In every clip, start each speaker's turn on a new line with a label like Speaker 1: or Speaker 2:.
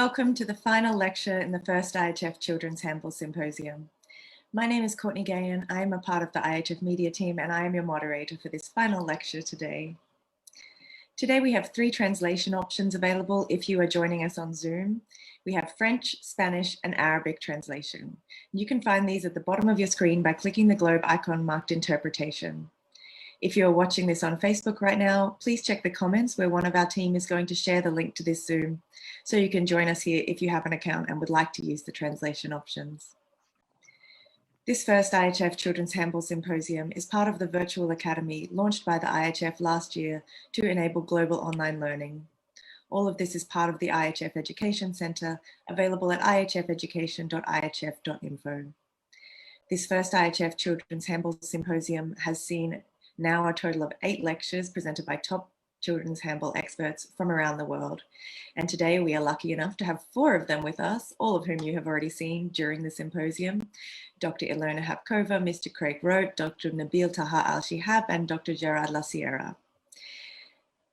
Speaker 1: welcome to the final lecture in the first IHF Children's Handball Symposium. My name is Courtney Gahan. I am a part of the IHF media team and I am your moderator for this final lecture today. Today we have 3 translation options available if you are joining us on Zoom. We have French, Spanish and Arabic translation. You can find these at the bottom of your screen by clicking the globe icon marked interpretation. If you're watching this on Facebook right now, please check the comments where one of our team is going to share the link to this Zoom, so you can join us here if you have an account and would like to use the translation options. This first IHF Children's Handball Symposium is part of the Virtual Academy launched by the IHF last year to enable global online learning. All of this is part of the IHF Education Centre, available at ihfeducation.ihf.info. This first IHF Children's Handball Symposium has seen now a total of 8 lectures presented by top children's handball experts from around the world. And today we are lucky enough to have 4 of them with us, all of whom you have already seen during the symposium. Dr. Ilona Hapkova, Mr. Craig Rote, Dr. Nabil Taha Alshehab, and Dr. Gerard Lasierra.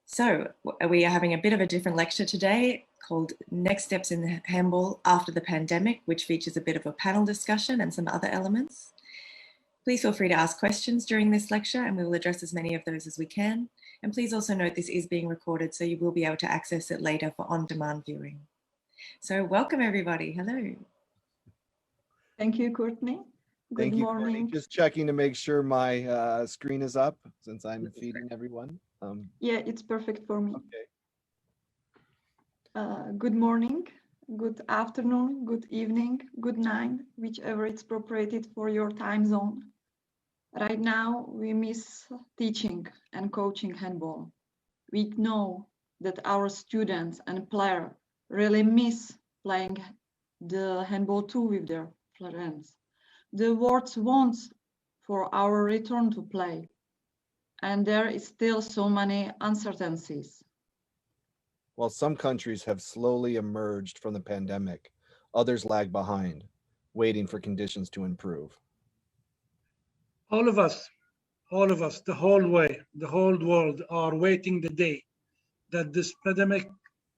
Speaker 1: So we are having a bit of a different lecture today called Next Steps in Handball After the Pandemic, which features a bit of a panel discussion and some other elements. Please feel free to ask questions during this lecture and we will address as many of those as we can. And please also note this is being recorded, so you will be able to access it later for on-demand viewing. So welcome everybody, hello.
Speaker 2: Thank you, Courtney. Good morning.
Speaker 3: Courtney. Just checking to make sure my screen is up since I'm feeding everyone.
Speaker 2: Yeah, it's perfect for me.
Speaker 3: Okay.
Speaker 2: Good morning, good afternoon, good evening, good night, whichever it's appropriate for your time zone. Right now, we miss teaching and coaching handball. We know that our students and players really miss playing the handball too with their friends. The world wants for our return to play, and there is still so many uncertainties.
Speaker 3: While some countries have slowly emerged from the pandemic, others lag behind, waiting for conditions to improve.
Speaker 4: All of us, the whole world are waiting the day that this pandemic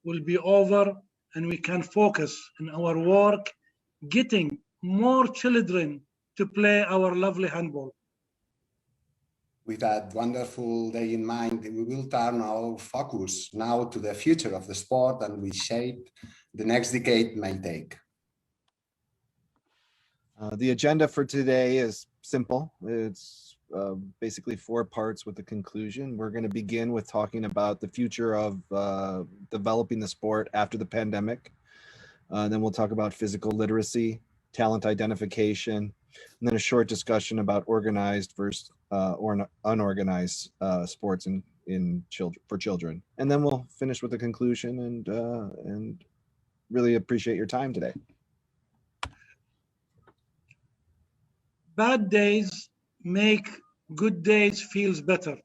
Speaker 4: will be over and we can focus on our work, getting more children to play our lovely handball.
Speaker 5: With that wonderful day in mind, we will turn our focus now to the future of the sport and we shape the next decade may take.
Speaker 3: The agenda for today is simple. It's basically 4 parts with the conclusion. We're going to begin with talking about the future of developing the sport after the pandemic. Then we'll talk about physical literacy, talent identification, and then a short discussion about organized versus or unorganized sports for children. And then we'll finish with the conclusion and really appreciate your time today.
Speaker 4: Bad days make good days feels better.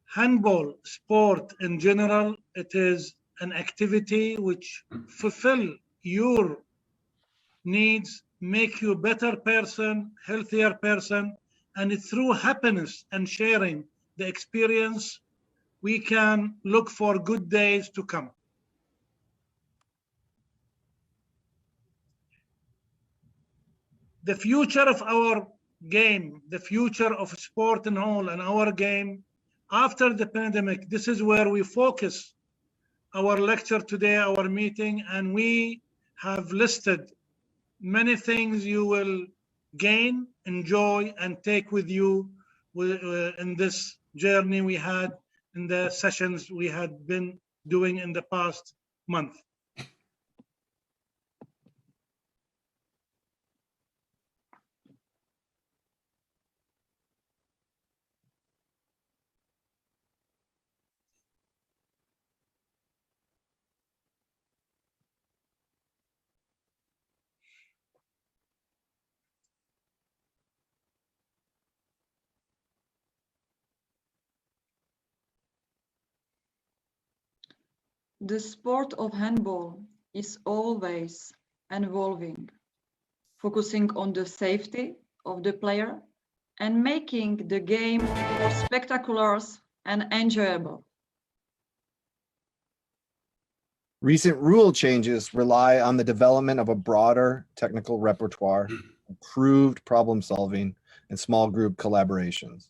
Speaker 4: Handball sport in general, it is an activity which fulfill your needs, make you a better person, healthier person, and through happiness and sharing the experience, we can look for good days to come. The future of our game, the future of sport and all, and our game after the pandemic, this is where we focus our lecture today, our meeting, and we have listed many things you will gain, enjoy, and take with you in this journey we had in the sessions we had been doing in the past month.
Speaker 2: The sport of handball is always evolving, focusing on the safety of the player and making the game more spectacular and enjoyable.
Speaker 3: Recent rule changes rely on the development of a broader technical repertoire, improved problem solving, and small group collaborations.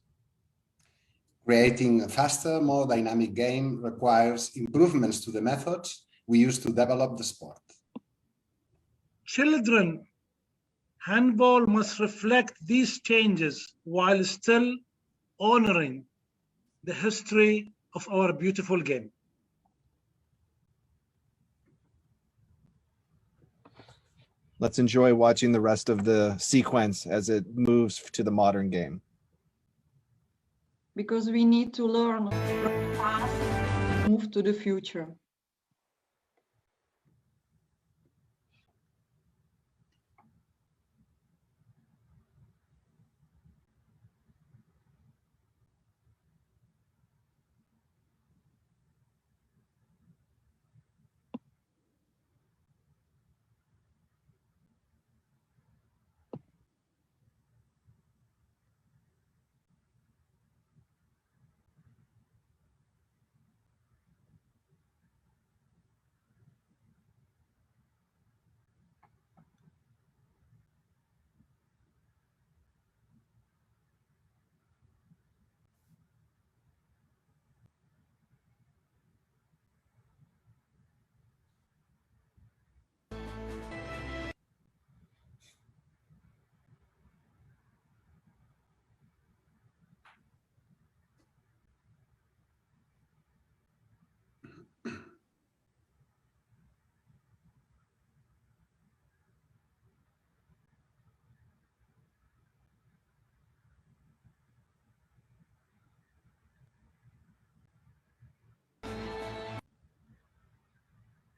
Speaker 5: Creating a faster, more dynamic game requires improvements to the methods we use to develop the sport.
Speaker 4: Children, handball must reflect these changes while still honoring the history of our beautiful game.
Speaker 3: Let's enjoy watching the rest of the sequence as it moves to the modern game.
Speaker 2: Because we need to learn from the past and move to the future.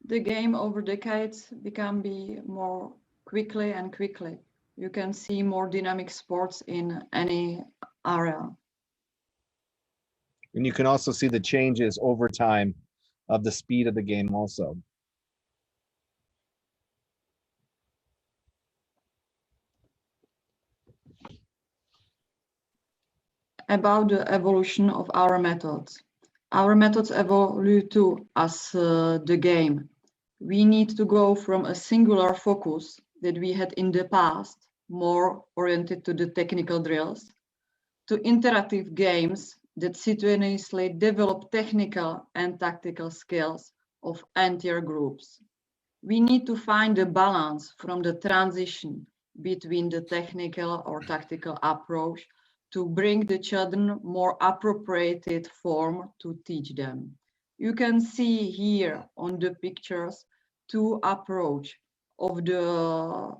Speaker 2: The game over decades become more quickly and quickly. You can see more dynamic sports in any area.
Speaker 3: And you can also see the changes over time of the speed of the game also.
Speaker 2: About the evolution of our methods. Our methods evolve too as the game. We need to go from a singular focus that we had in the past, more oriented to the technical drills, to interactive games that simultaneously develop technical and tactical skills of entire groups. We need to find a balance from the transition between the technical or tactical approach to bring the children more appropriate form to teach them. You can see here on the pictures two approaches of the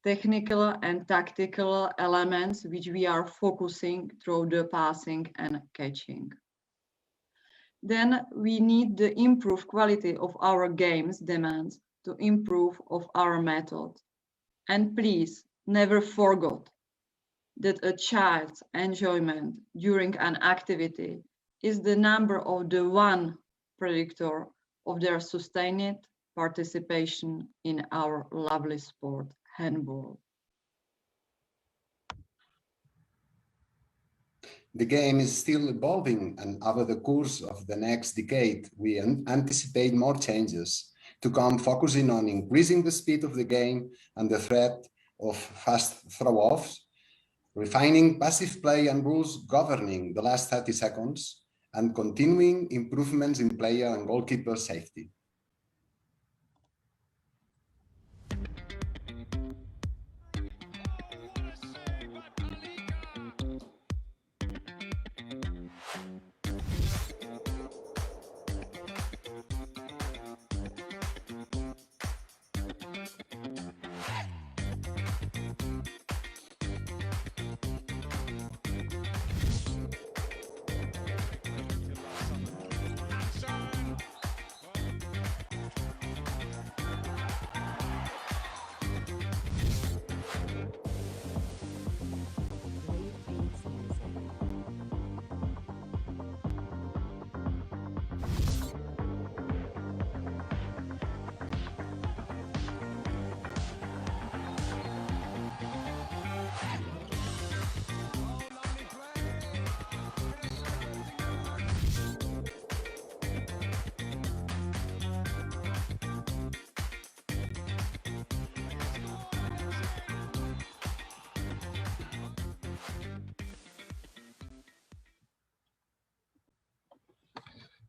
Speaker 2: technical and tactical elements which we are focusing through the passing and catching. Then we need the improved quality of our games demands to improve of our method. And please never forget that a child's enjoyment during an activity is the number of the one predictor of their sustained participation in our lovely sport, handball.
Speaker 5: The game is still evolving, and over the course of the next decade, we anticipate more changes to come, focusing on increasing the speed of the game and the threat of fast throw-offs, refining passive play and rules governing the last 30 seconds, and continuing improvements in player and goalkeeper safety.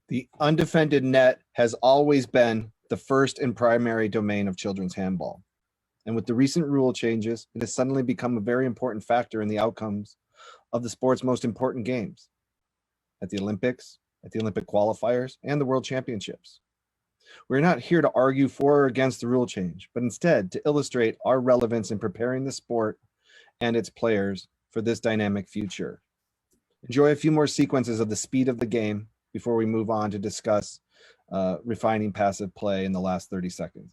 Speaker 3: The undefended net has always been the first and primary domain of children's handball. And with the recent rule changes, it has suddenly become a very important factor in the outcomes of the sport's most important games at the Olympics, at the Olympic qualifiers, and the World Championships. We're not here to argue for or against the rule change, but instead to illustrate our relevance in preparing the sport and its players for this dynamic future. Enjoy a few more sequences of the speed of the game before we move on to discuss refining passive play in the last 30 seconds.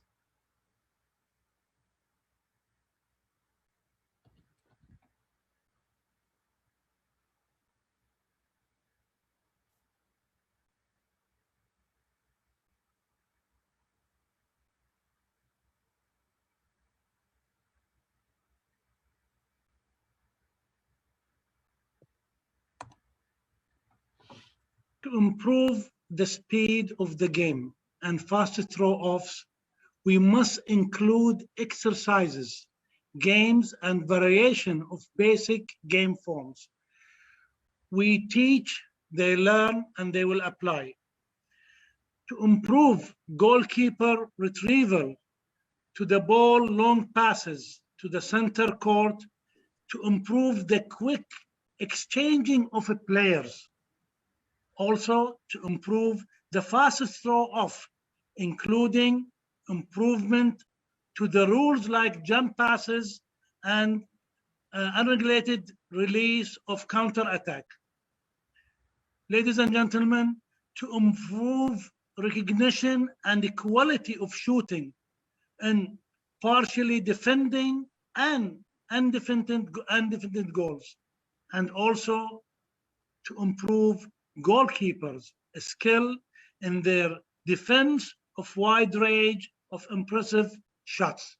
Speaker 4: To improve the speed of the game and fast throw-offs, we must include exercises, games, and variation of basic game forms. We teach, they learn, and they will apply. To improve goalkeeper retrieval to the ball, long passes to the center court, to improve the quick exchanging of players. Also, to improve the fastest throw-off, including improvement to the rules like jump passes and unregulated release of counter-attack. Ladies and gentlemen, to improve recognition and the quality of shooting and partially defending and undefended goals, and also to improve goalkeepers' skill in their defense of wide range of impressive shots.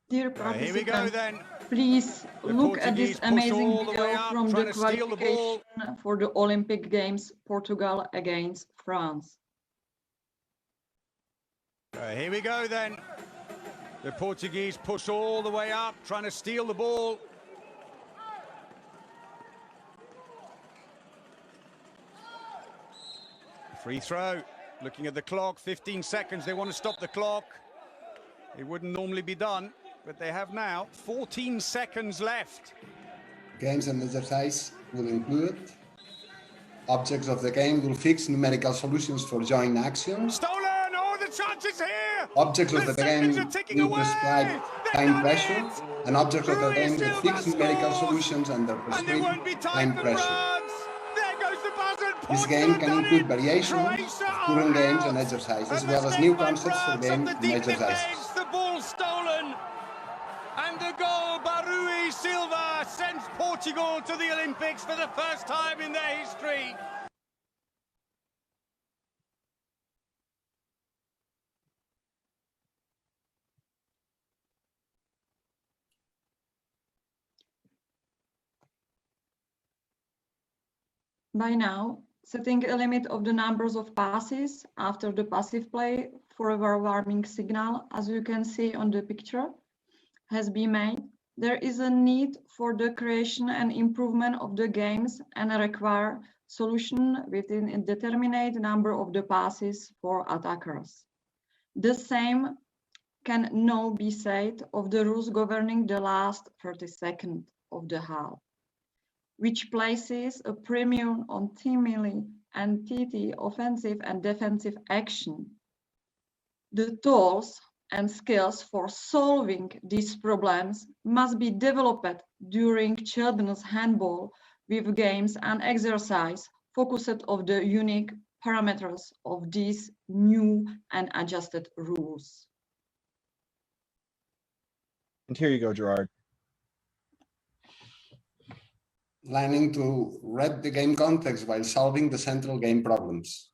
Speaker 2: Dear participants, please look at this amazing video from the qualification for the Olympic Games, Portugal against France.
Speaker 6: Here we go then. The Portuguese push all the way up, trying to steal the ball. Free throw, looking at the clock, 15 seconds, they want to stop the clock. It wouldn't normally be done, but they have now 14 seconds left.
Speaker 5: Games and exercise will include objects of the game will fix numerical solutions for joint actions.
Speaker 6: Stolen! Oh, the chance is here!
Speaker 5: Objects of the game will prescribe time pressure, and objects of the game will fix numerical solutions under prescribed time pressure. This game can include variations of current games and exercises, as well as new concepts for games and exercises.
Speaker 6: The ball stolen, and the goal, Barui Silva sends Portugal to the Olympics for the first time in their history.
Speaker 2: By now, setting a limit of the numbers of passes after the passive play for a warming signal, as you can see on the picture, has been made. There is a need for the creation and improvement of the games and require solution within a determined number of the passes for attackers. The same can now be said of the rules governing the last 30 seconds of the half, which places a premium on timely and TT offensive and defensive action. The tools and skills for solving these problems must be developed during children's handball with games and exercise focused on the unique parameters of these new and adjusted rules.
Speaker 3: And here you go, Gerard.
Speaker 5: Learning to read the game context while solving the central game problems.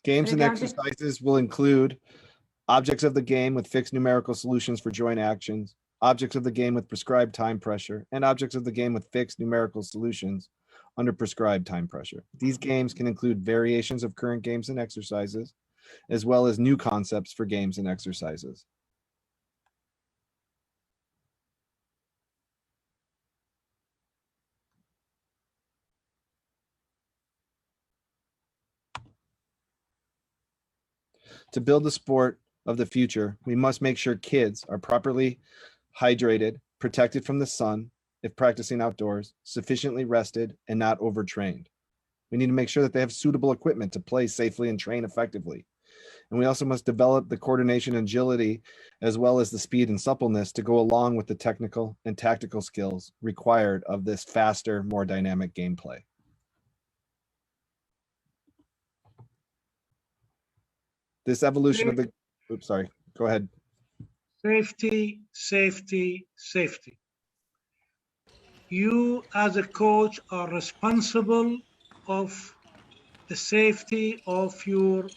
Speaker 3: Games and exercises will include objects of the game with fixed numerical solutions for joint actions, objects of the game with prescribed time pressure, and objects of the game with fixed numerical solutions under prescribed time pressure. These games can include variations of current games and exercises, as well as new concepts for games and exercises. To build the sport of the future, we must make sure kids are properly hydrated, protected from the sun if practicing outdoors, sufficiently rested, and not overtrained. We need to make sure that they have suitable equipment to play safely and train effectively. And we also must develop the coordination and agility, as well as the speed and suppleness to go along with the technical and tactical skills required of this faster, more dynamic gameplay. This evolution of the, oops, sorry, go ahead.
Speaker 4: Safety, safety, safety. You as a coach are responsible of the safety of your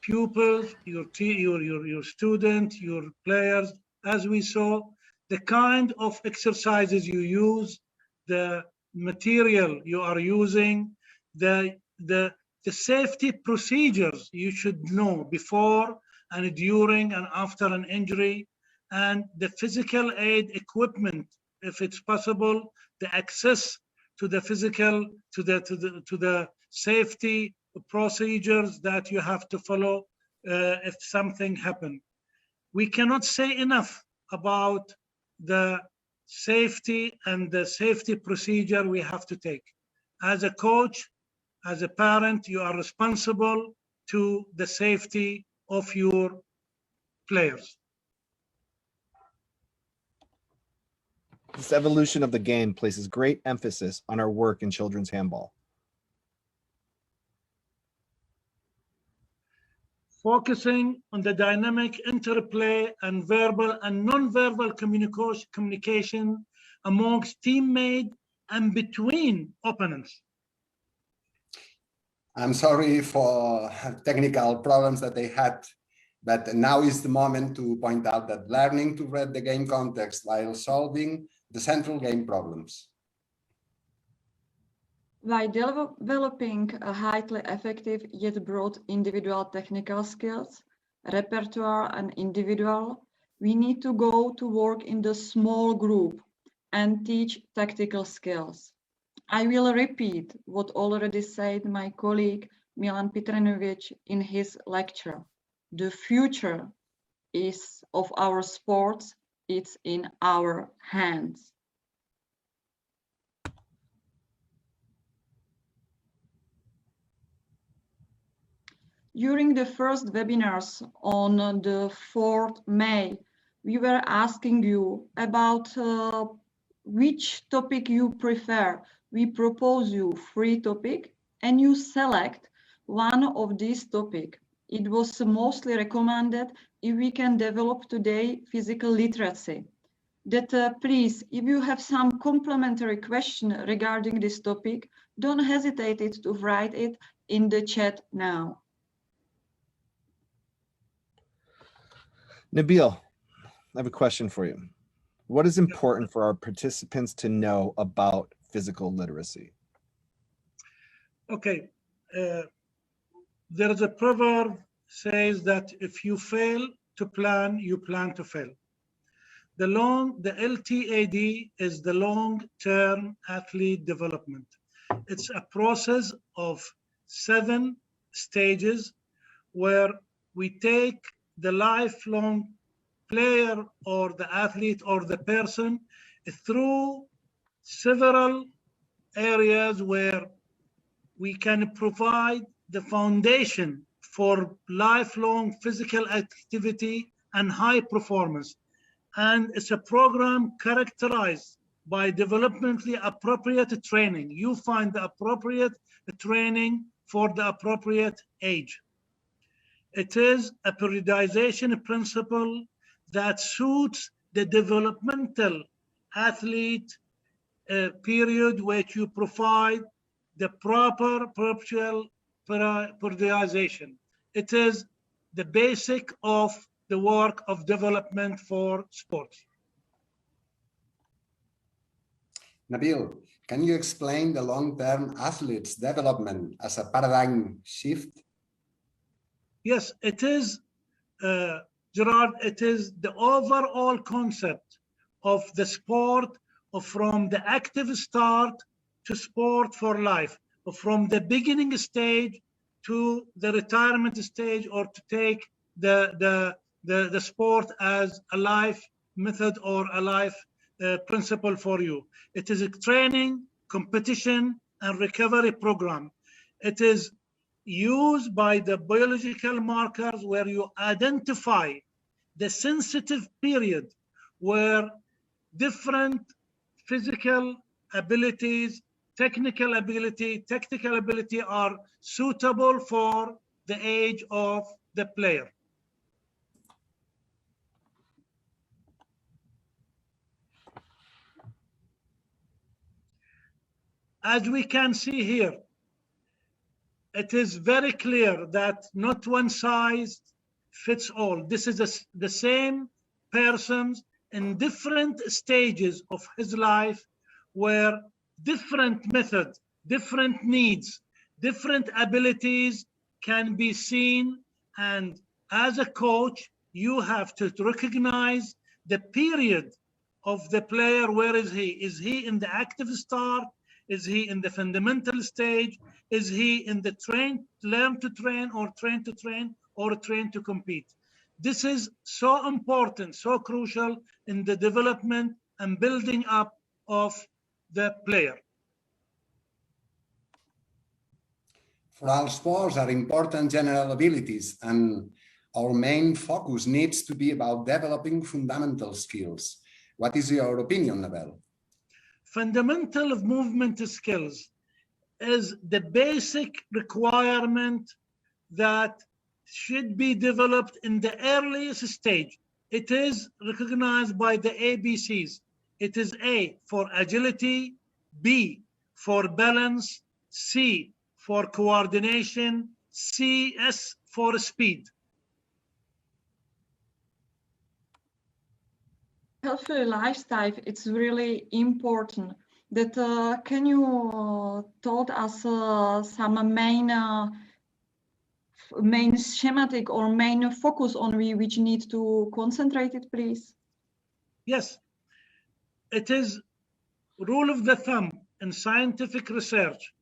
Speaker 4: pupils, your students, your players. As we saw, the kind of exercises you use, the material you are using, the safety procedures you should know before and during and after an injury, and the physical aid equipment, if it's possible, the access to the physical, to the safety procedures that you have to follow if something happened. We cannot say enough about the safety and the safety procedure we have to take. As a coach, as a parent, you are responsible to the safety of your players.
Speaker 3: This evolution of the game places great emphasis on our work in children's handball.
Speaker 4: Focusing on the dynamic interplay and verbal and non-verbal communication amongst teammates and between opponents.
Speaker 5: I'm sorry for technical problems that they had, but now is the moment to point out that learning to read the game context while solving the central game problems.
Speaker 2: By developing a highly effective yet broad individual technical skills, repertoire and individual, we need to go to work in the small group and teach tactical skills. I will repeat what already said my colleague Milan Petrinovic in his lecture. The future is of our sports, it's in our hands. During the first webinars on the 4th May, we were asking you about which topic you prefer. We propose you 3 topics and you select one of these topics. It was mostly recommended if we can develop today physical literacy. That please, if you have some complementary question regarding this topic, don't hesitate to write it in the chat now.
Speaker 3: Nabil, I have a question for you. What is important for our participants to know about physical literacy?
Speaker 4: Okay, there is a proverb says that if you fail to plan, you plan to fail. The LTAD is the long-term athlete development. It's a process of 7 stages where we take the lifelong player or the athlete or the person through several areas where we can provide the foundation for lifelong physical activity and high performance. And it's a program characterized by developmentally appropriate training. You find the appropriate training for the appropriate age. It is a periodization principle that suits the developmental athlete period, which you provide the proper periodization. It is the basic of the work of development for sports.
Speaker 5: Nabil, can you explain the long-term athletes development as a paradigm shift?
Speaker 4: Yes, it is, Gerard, it is the overall concept of the sport, from the active start to sport for life, from the beginning stage to the retirement stage, or to take the sport as a life method or a life principle for you. It is a training, competition, and recovery program. It is used by the biological markers where you identify the sensitive period where different physical abilities, technical ability are suitable for the age of the player. As we can see here, it is very clear that not one size fits all. This is the same persons in different stages of his life, where different methods, different needs, different abilities can be seen. And as a coach, you have to recognize the period of the player. Where is he? Is he in the active start? Is he in the fundamental stage? Is he in the learn to train, or train to train, or train to compete? This is so important, so crucial in the development and building up of the player.
Speaker 5: For all sports are important general abilities, and our main focus needs to be about developing fundamental skills. What is your opinion, Nabel?
Speaker 4: Fundamental of movement skills is the basic requirement that should be developed in the earliest stage. It is recognized by the ABCs. It is A for agility, B for balance, C for coordination, S for speed.
Speaker 2: Healthy lifestyle, it's really important. That can you told us some main schematic or main focus on which need to concentrate it, please?
Speaker 4: Yes, it is rule of the thumb in scientific research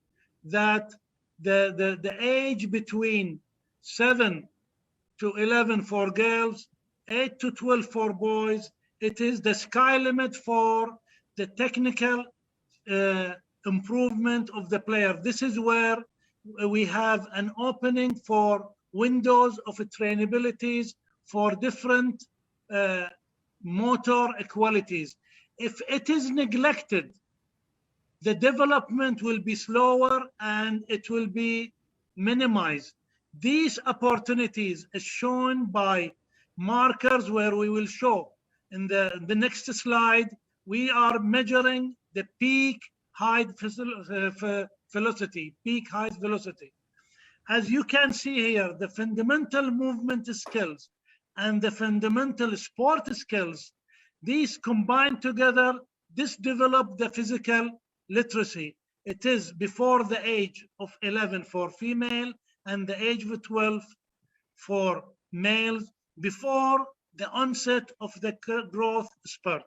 Speaker 4: that the age between 7 to 11 for girls, 8 to 12 for boys, it is the sky limit for the technical improvement of the player. This is where we have an opening for windows of trainabilities for different motor qualities. If it is neglected, the development will be slower and it will be minimized. These opportunities are shown by markers where we will show in the next slide. We are measuring the peak height velocity, As you can see here, the fundamental movement skills and the fundamental sport skills, these combined together, this develop the physical literacy. It is before the age of 11 for female and the age of 12 for males, before the onset of the growth spurt.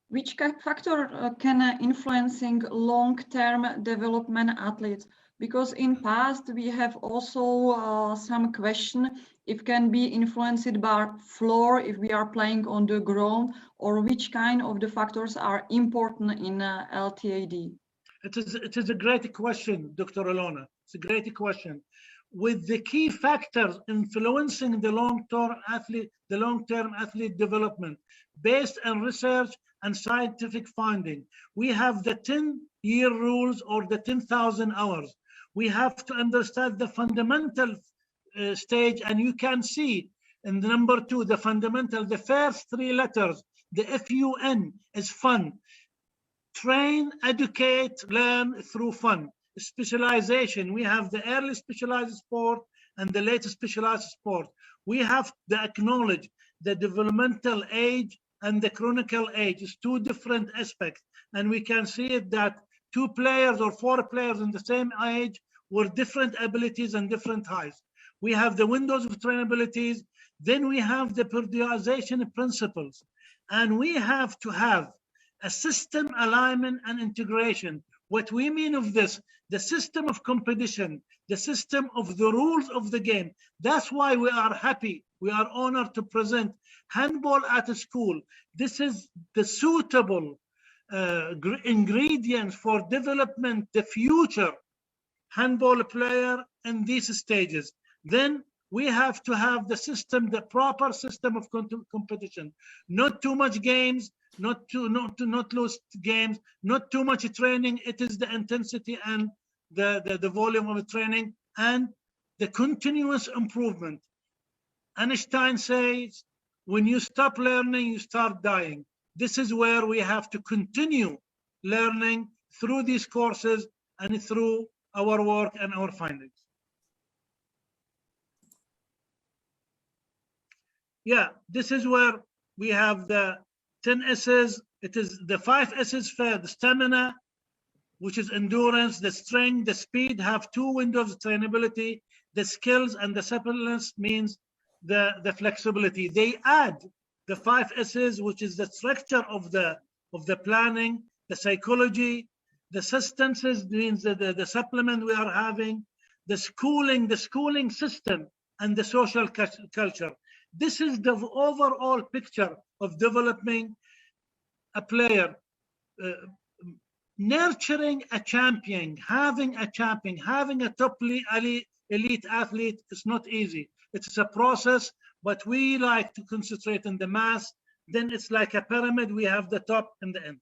Speaker 2: Which factor can influencing long-term development athletes? Because in past we have also some question if can be influenced by floor if we are playing on the ground, or which kind of the factors are important in LTAD?
Speaker 4: It is a great question, Dr. Ilona. It's a great question. With the key factors influencing the long-term athlete development based on research and scientific finding, we have the 10-year rules or the 10,000 hours. We have to understand the fundamental stage, and you can see in the number 2, the fundamental, the first 3 letters, the FUN is fun. Train, educate, learn through fun. Specialization, we have the early specialized sport and the late specialized sport. We have to acknowledge the developmental age and the chronicle age is 2 different aspects, and we can see it that 2 players or 4 players in the same age with different abilities and different heights. We have the windows of trainabilities, then we have the periodization principles, and we have to have a system alignment and integration. What we mean of this, the system of competition, the system of the rules of the game. That's why we are happy, we are honored to present handball at a school. This is the suitable ingredients for development, the future handball player in these stages. Then we have to have the system, the proper system of competition. Not too much games, not lose games, not too much training. It is the intensity and the volume of training and the continuous improvement. Einstein says, when you stop learning, you start dying. This is where we have to continue learning through these courses and through our work and our findings. Yeah, this is where we have the 10 S's. It is the 5 S's for the stamina, which is endurance, the strength, the speed, have 2 windows of trainability, the skills and the suppleness means the flexibility. They add the 5 S's, which is the structure of the planning, the psychology, the substances means the supplement we are having, the schooling system, and the social culture. This is the overall picture of developing a player, nurturing a champion, having a top elite athlete is not easy. It's a process, but we like to concentrate on the mass. Then it's like a pyramid. We have the top and the end.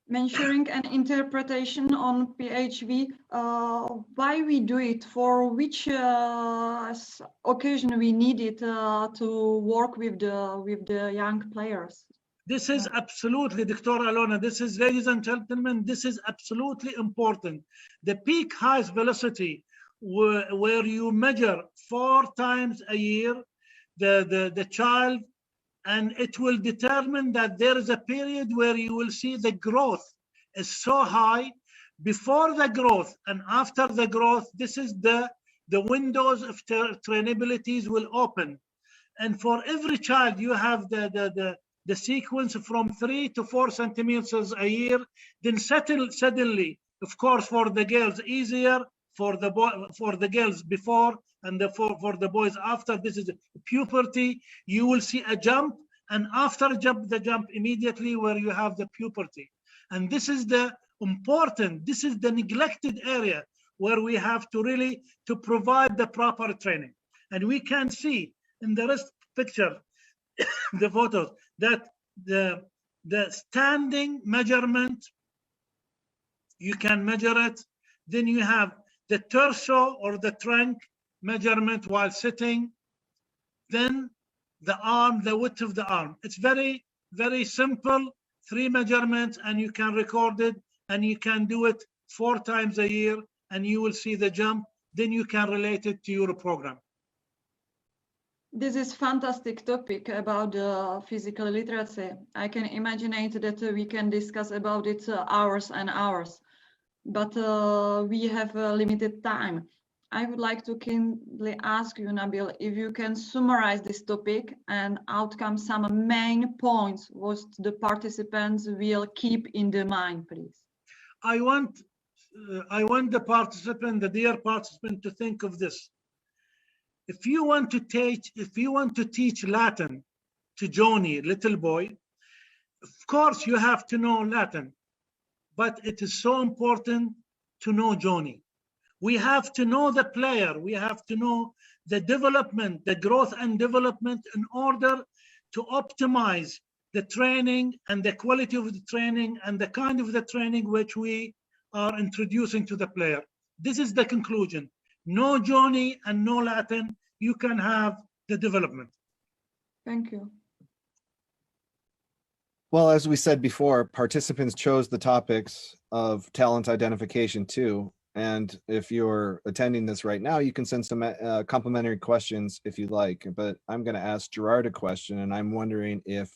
Speaker 2: Mentioning an interpretation on PHV, why we do it, for which occasion we need it to work with the young players.
Speaker 4: This is absolutely, Dr. Ilona, this is, ladies and gentlemen, this is absolutely important. The peak highest velocity where you measure 4 times a year the child, and it will determine that there is a period where you will see the growth is so high. Before the growth and after the growth, this is the windows of trainabilities will open. And for every child, you have the sequence from 3 to 4 centimeters a year. Then suddenly, of course, for the girls easier, for the girls before, and for the boys after. This is puberty. You will see a jump, and after the jump immediately where you have the puberty. And this is the important, this is the neglected area where we have to really to provide the proper training. And we can see in the rest picture, the photos, that the standing measurement, you can measure it. Then you have the torso or the trunk measurement while sitting. Then the arm, the width of the arm. It's very, very simple, 3 measurements, and you can record it, and you can do it 4 times a year, and you will see the jump. Then you can relate it to your program.
Speaker 2: This is fantastic topic about physical literacy. I can imagine that we can discuss about it hours and hours, but we have a limited time. I would like to kindly ask you, Nabil, if you can summarize this topic and outcome some main points what the participants will keep in the mind, please.
Speaker 4: I want the participant, the dear participant, to think of this. If you want to teach Latin to Johnny, little boy, of course you have to know Latin, but it is so important to know Johnny. We have to know the player. We have to know the development, the growth and development, in order to optimize the training and the quality of the training and the kind of the training which we are introducing to the player. This is the conclusion. No Johnny and no Latin, you can have the development.
Speaker 2: Thank you.
Speaker 3: Well, as we said before, participants chose the topics of talent identification too. And if you're attending this right now, you can send some complimentary questions if you like. But I'm going to ask Gerard a question, and I'm wondering if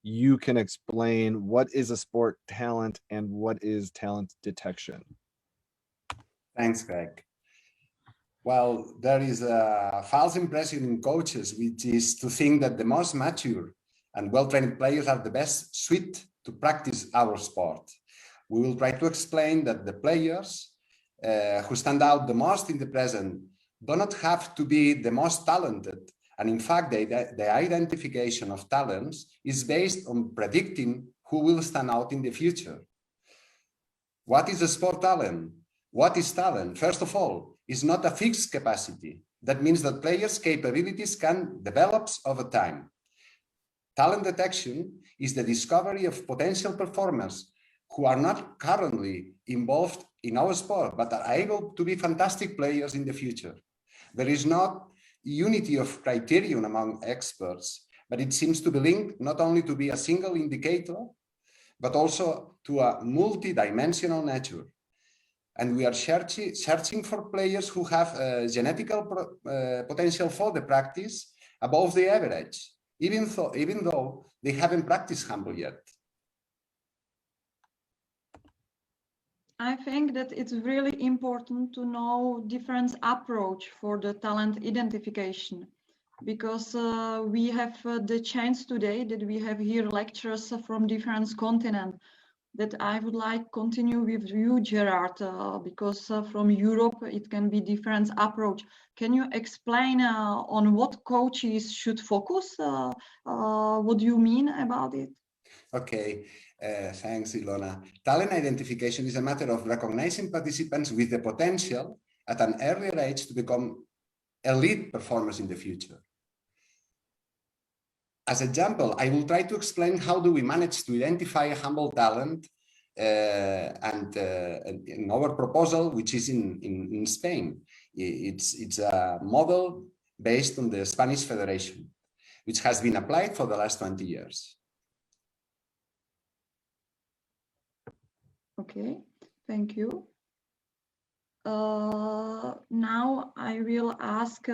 Speaker 3: you can explain what is a sport talent and what is talent detection.
Speaker 5: Thanks, Greg. Well, there is a false impression in coaches, which is to think that the most mature and well-trained players are the best suited to practice our sport. We will try to explain that the players who stand out the most in the present do not have to be the most talented. And in fact, the identification of talents is based on predicting who will stand out in the future. What is a sport talent? What is talent? First of all, it's not a fixed capacity. That means that players' capabilities can develop over time. Talent detection is the discovery of potential performers who are not currently involved in our sport, but are able to be fantastic players in the future. There is not unity of criterion among experts, but it seems to be linked not only to be a single indicator, but also to a multi-dimensional nature. And we are searching for players who have genetical potential for the practice above the average, even though they haven't practiced handball yet.
Speaker 2: I think that it's really important to know different approach for the talent identification, because we have the chance today that we have here lecturers from different continents. That I would like continue with you, Gerard, because from Europe it can be different approach. Can you explain on what coaches should focus? What do you mean about it?
Speaker 5: Okay, thanks, Ilona. Talent identification is a matter of recognizing participants with the potential at an earlier age to become elite performers in the future. As example, I will try to explain how do we manage to identify a handball talent and in our proposal, which is in Spain. It's a model based on the Spanish Federation, which has been applied for the last 20 years.
Speaker 2: Okay, thank you. Now I will ask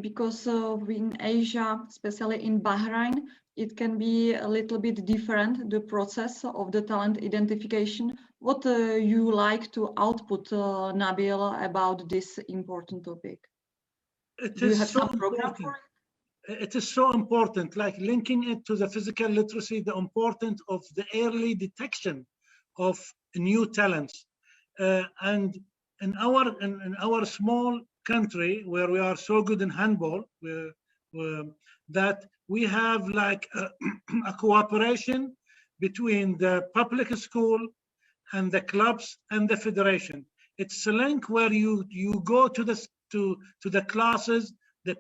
Speaker 2: because in Asia, especially in Bahrain, it can be a little bit different, the process of the talent identification. What you like to output, Nabil, about this important topic?
Speaker 4: Do you have
Speaker 2: some
Speaker 4: program for it? It is so important, like linking it to the physical literacy, the importance of the early detection of new talents. And in our small country, where we are so good in handball, that we have like a cooperation between the public school and the clubs and the federation. It's a link where you go to the classes. The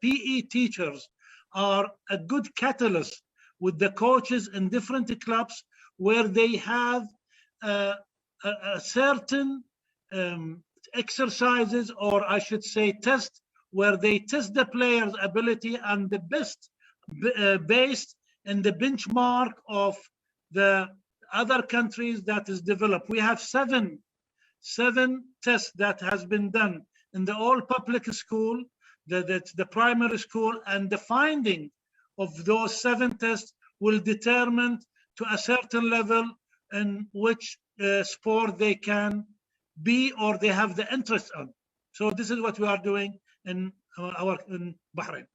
Speaker 4: PE teachers are a good catalyst with the coaches in different clubs where they have a certain exercises, or I should say tests, where they test the player's ability and the best based in the benchmark of the other countries that is developed. We have seven tests that has been done in the all public school, the primary school, and the finding of those 7 tests will determine to a certain level in which sport they can be or they have the interest on. So this is what we are doing in Bahrain.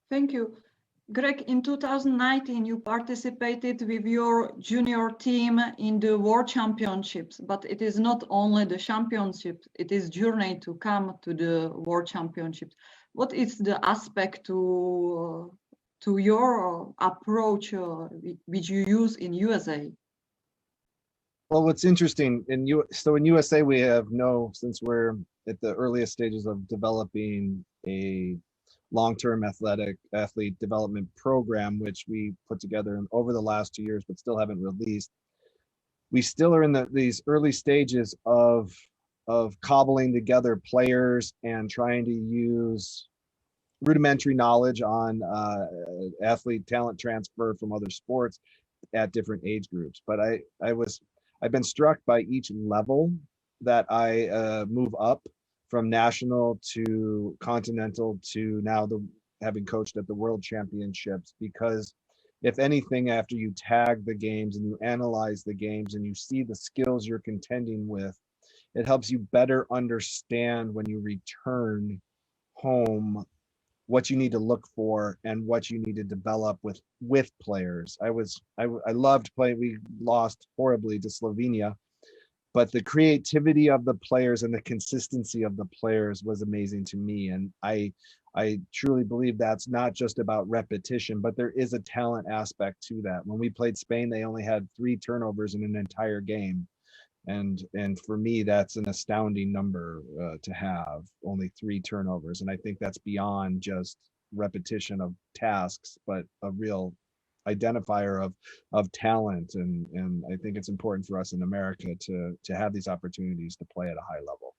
Speaker 2: Thank you. Greg, in 2019, you participated with your junior team in the World Championships, but it is not only the championships, it is journey to come to the World Championships. What is the aspect to your approach which you use in USA?
Speaker 3: Well, what's interesting in USA, we have since we're at the earliest stages of developing a long-term athlete development program, which we put together over the last 2 years, but still haven't released. We still are in these early stages of cobbling together players and trying to use rudimentary knowledge on athlete talent transfer from other sports at different age groups. But I've been struck by each level that I move up, from national to continental to now having coached at the World Championships, because if anything, after you tag the games and you analyze the games and you see the skills you're contending with, it helps you better understand when you return home what you need to look for and what you need to develop with players. I loved playing. We lost horribly to Slovenia, but the creativity of the players and the consistency of the players was amazing to me. And I truly believe that's not just about repetition, but there is a talent aspect to that. When we played Spain, they only had 3 turnovers in an entire game. And for me, that's an astounding number to have, only 3 turnovers. And I think that's beyond just repetition of tasks, but a real identifier of talent. And I think it's important for us in America to have these opportunities to play at a high level.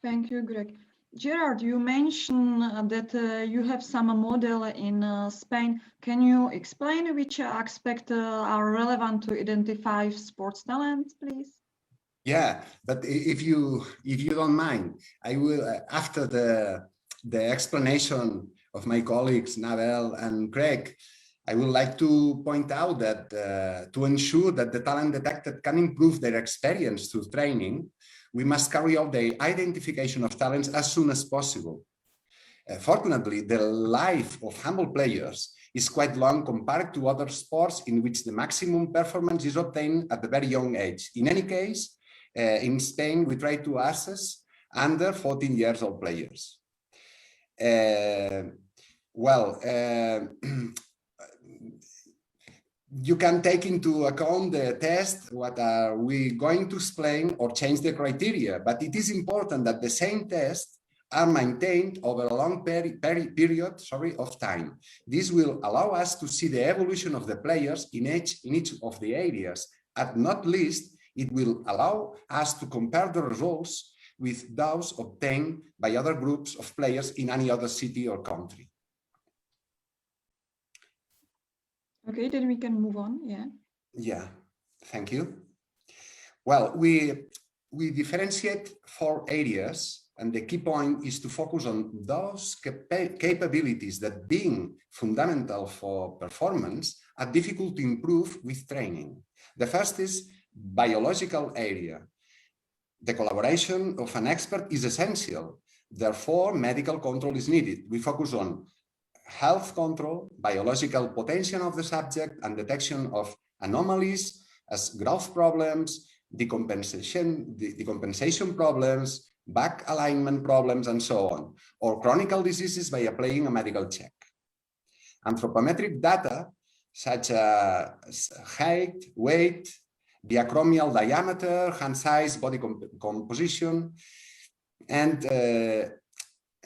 Speaker 2: Thank you, Greg. Gerard, you mentioned that you have some model in Spain. Can you explain which aspects are relevant to identify sports talent, please?
Speaker 5: Yeah, but if you don't mind, I will after the explanation of my colleagues Nabel and Greg, I would like to point out that to ensure that the talent detected can improve their experience through training, we must carry out the identification of talents as soon as possible. Fortunately, the life of handball players is quite long compared to other sports in which the maximum performance is obtained at a very young age. In any case, in Spain, we try to assess under 14 years old players. You can take into account the test, what are we going to explain, or change the criteria, but it is important that the same tests are maintained over a long period of time. This will allow us to see the evolution of the players in each of the areas. At not least, it will allow us to compare the results with those obtained by other groups of players in any other city or country.
Speaker 2: Okay, then we can move on.
Speaker 5: Yeah, thank you. Well, we differentiate 4 areas, and the key point is to focus on those capabilities that, being fundamental for performance, are difficult to improve with training. The first is biological area. The collaboration of an expert is essential. Therefore, medical control is needed. We focus on health control, biological potential of the subject, and detection of anomalies as growth problems, decompensation problems, back alignment problems, and so on, or chronic diseases by applying a medical check. Anthropometric data such as height, weight, diachromial diameter, hand size, body composition, and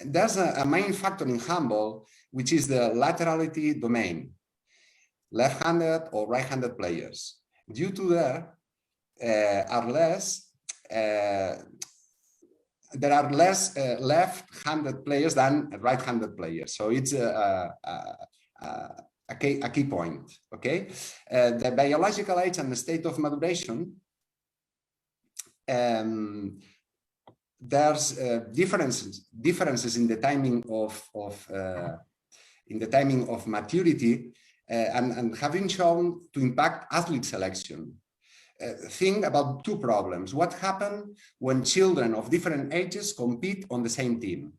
Speaker 5: there's a main factor in handball, which is the laterality domain, left-handed or right-handed players. Due to that, there are less left-handed players than right-handed players. So it's a key point, okay? The biological age and the state of maturation, there's differences in the timing of maturity, and having shown to impact athlete selection. Think about 2 problems. What happens when children of different ages compete on the same team?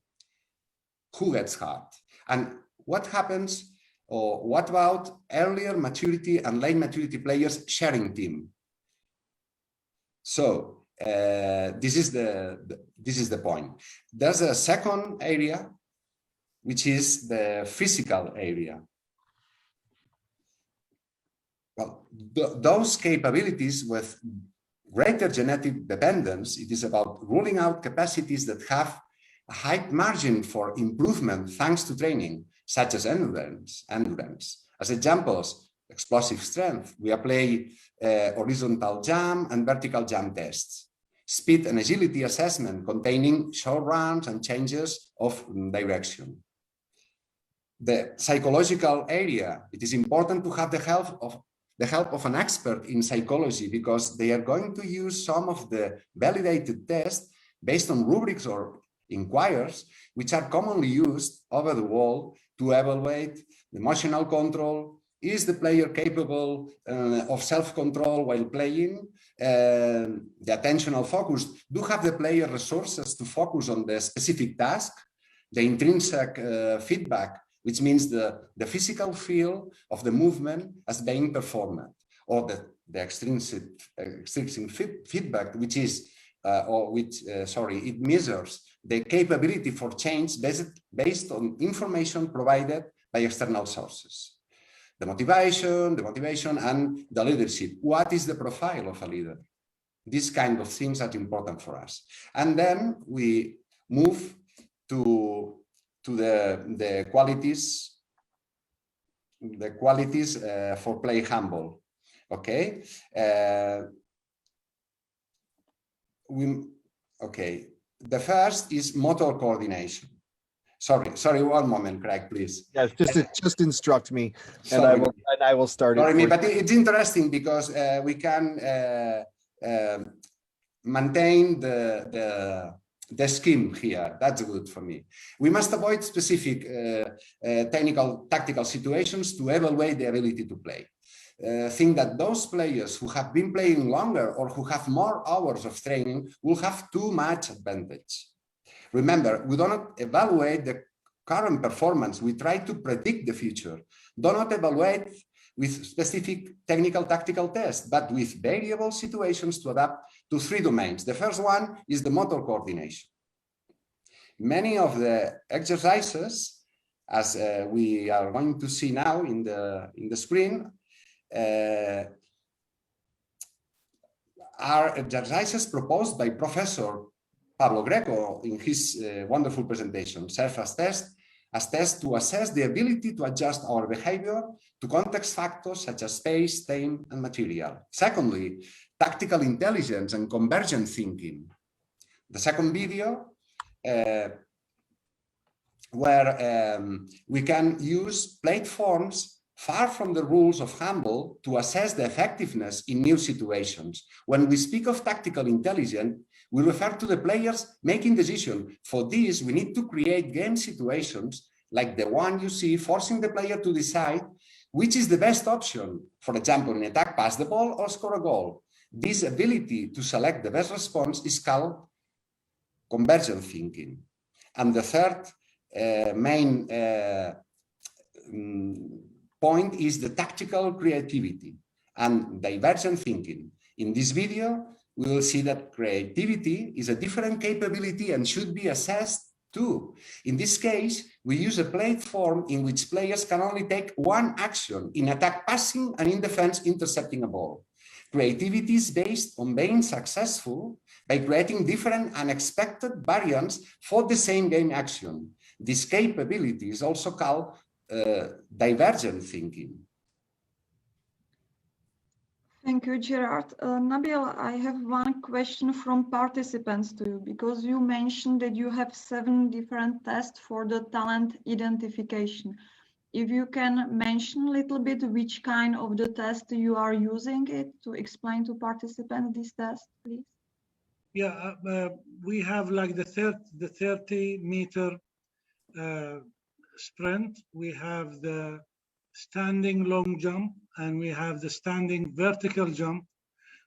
Speaker 5: Who gets hurt? And what happens, or what about earlier maturity and late maturity players sharing team? So this is the point. There's a second area, which is the physical area. Well, those capabilities with greater genetic dependence, it is about ruling out capacities that have a high margin for improvement thanks to training, such as endurance. As examples, explosive strength, we apply horizontal jump and vertical jump tests. Speed and agility assessment containing short runs and changes of direction. The psychological area, it is important to have the help of an expert in psychology, because they are going to use some of the validated tests based on rubrics or inquiries, which are commonly used over the world to evaluate the emotional control. Is the player capable of self-control while playing? The attentional focus. Do have the player resources to focus on the specific task? The intrinsic feedback, which means the physical feel of the movement as being performed, or the extrinsic feedback, which is, it measures the capability for change based on information provided by external sources. The motivation and the leadership. What is the profile of a leader? These kind of things are important for us. And then we move to the qualities for play handball. Okay. The first is motor coordination. Sorry, one moment, Craig, please.
Speaker 3: Yes, just instruct me, and I will start.
Speaker 5: Sorry, but it's interesting because we can maintain the scheme here. That's good for me. We must avoid specific tactical situations to evaluate the ability to play. Think that those players who have been playing longer or who have more hours of training will have too much advantage. Remember, we do not evaluate the current performance. We try to predict the future. Do not evaluate with specific technical tactical tests, but with variable situations to adapt to 3 domains. The first one is the motor coordination. Many of the exercises, as we are going to see now in the screen, are exercises proposed by Professor Pablo Greco in his wonderful presentation, serve as tests to assess the ability to adjust our behavior to context factors such as space, time, and material. Secondly, tactical intelligence and convergent thinking. The second video, where we can use platforms far from the rules of handball to assess the effectiveness in new situations. When we speak of tactical intelligence, we refer to the players making decisions. For this, we need to create game situations like the one you see, forcing the player to decide which is the best option. For example, in attack, pass the ball or score a goal. This ability to select the best response is called convergent thinking. And the third main point is the tactical creativity and divergent thinking. In this video, we will see that creativity is a different capability and should be assessed too. In this case, we use a platform in which players can only take one action: in attack, passing, and in defense, intercepting a ball. Creativity is based on being successful by creating different unexpected variants for the same game action. This capability is also called divergent thinking.
Speaker 2: Thank you, Gerard. Nabil, I have one question from participants to you, because you mentioned that you have 7 different tests for the talent identification. If you can mention a little bit which kind of the test you are using it to explain to participants this test, please.
Speaker 4: Yeah, we have like the 30-meter sprint. We have the standing long jump, and we have the standing vertical jump.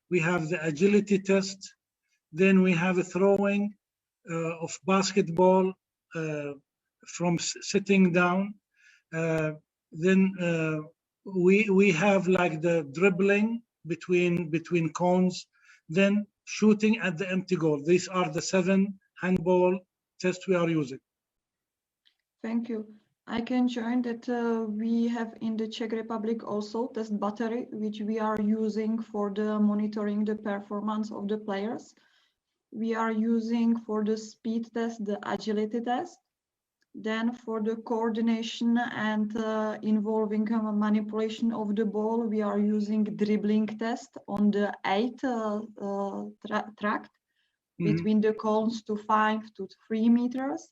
Speaker 4: We have the agility test. Then we have a throwing of basketball from sitting down. Then we have like the dribbling between cones. Then shooting at the empty goal. These are the 7 handball tests we are using.
Speaker 2: Thank you. I can join that we have in the Czech Republic also test battery, which we are using for the monitoring the performance of the players. We are using for the speed test the agility test. Then for the coordination and involving manipulation of the ball, we are using dribbling test on the 8 track between the cones to 5 to 3 meters.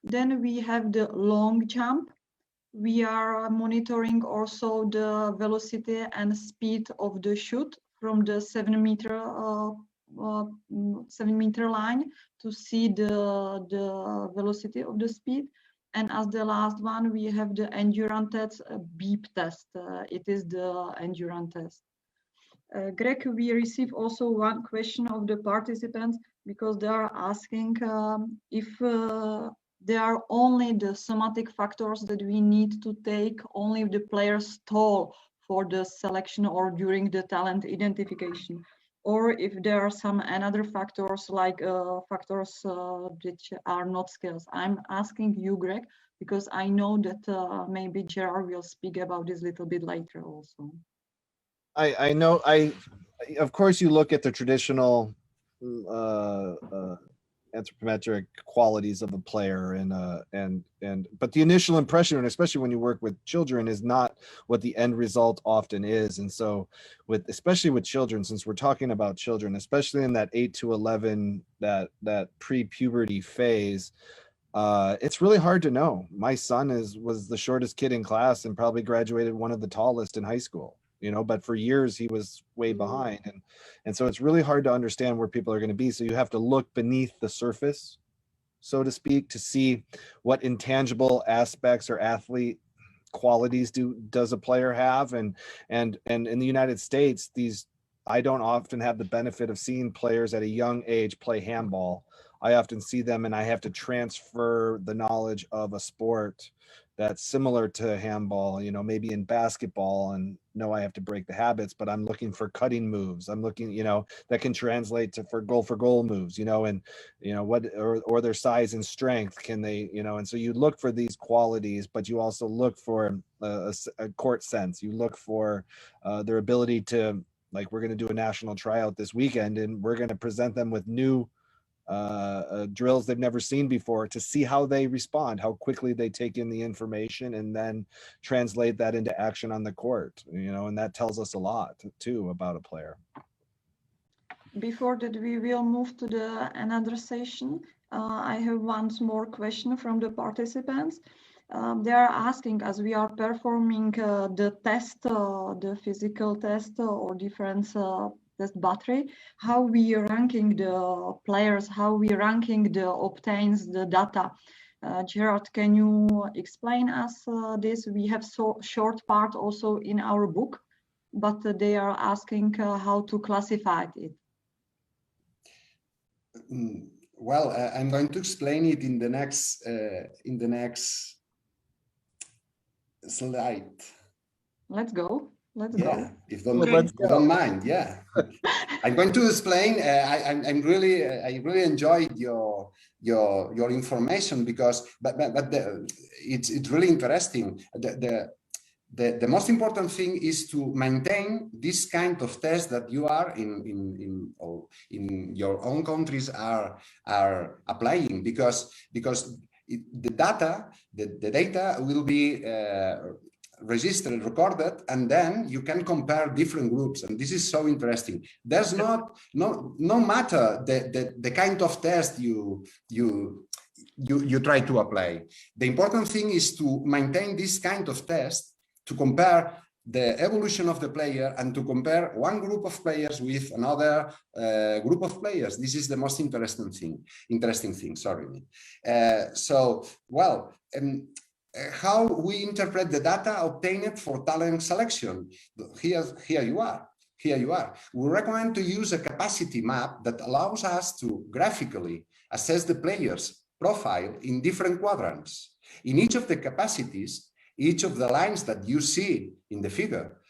Speaker 2: Then we have the long jump. We are monitoring also the velocity and speed of the shoot from the 7-meter 7-meter line to see the velocity of the speed. And as the last one, we have the endurance test, beep test. It is the endurance test. Greg, we receive also one question of the participants because they are asking if there are only the somatic factors that we need to take only if the players stall for the selection or during the talent identification, or if there are some other factors like factors which are not skills. I'm asking you, Greg, because I know that maybe Gerard will speak about this a little bit later also.
Speaker 3: I know. Of course, you look at the traditional anthropometric qualities of a player, but the initial impression, and especially when you work with children, is not what the end result often is. And so, especially with children, since we're talking about children, especially in that 8 to 11, that pre-puberty phase. It's really hard to know. My son was the shortest kid in class and probably graduated one of the tallest in high school, but for years he was way behind. And so it's really hard to understand where people are going to be. So you have to look beneath the surface, so to speak, to see what intangible aspects or athlete qualities does a player have. And in the United States, I don't often have the benefit of seeing players at a young age play handball. I often see them and I have to transfer the knowledge of a sport that's similar to handball, maybe in basketball, and I have to break the habits, but I'm looking for cutting moves. I'm looking, that can translate for goal moves, and what, or their size and strength, can they, and so you look for these qualities, but you also look for a court sense. You look for their ability to, like, we're going to do a national tryout this weekend and we're going to present them with new drills they've never seen before to see how they respond, how quickly they take in the information, and then translate that into action on the court, and that tells us a lot too about a player.
Speaker 2: Before that, we will move to another session. I have one more question from the participants. They are asking, as we are performing the test, the physical test or different test battery, how we ranking the players, how we ranking the obtains the data. Gerard, can you explain us this? We have short part also in our book, but they are asking how to classify it.
Speaker 5: Well, I'm going to explain it in the next slide.
Speaker 2: Let's go. Let's
Speaker 5: go. If you don't mind, yeah. I'm going to explain. I really enjoyed your information because, it's really interesting. The most important thing is to maintain this kind of test that you are in your own countries are applying, because the data will be registered, recorded, and then you can compare different groups, and this is so interesting. There's no matter the kind of test you try to apply. The important thing is to maintain this kind of test, to compare the evolution of the player and to compare one group of players with another group of players. This is the most interesting thing. Sorry. How we interpret the data obtained for talent selection. Here you are. We recommend to use a capacity map that allows us to graphically assess the player's profile in different quadrants. In each of the capacities, each of the lines that you see in the figure,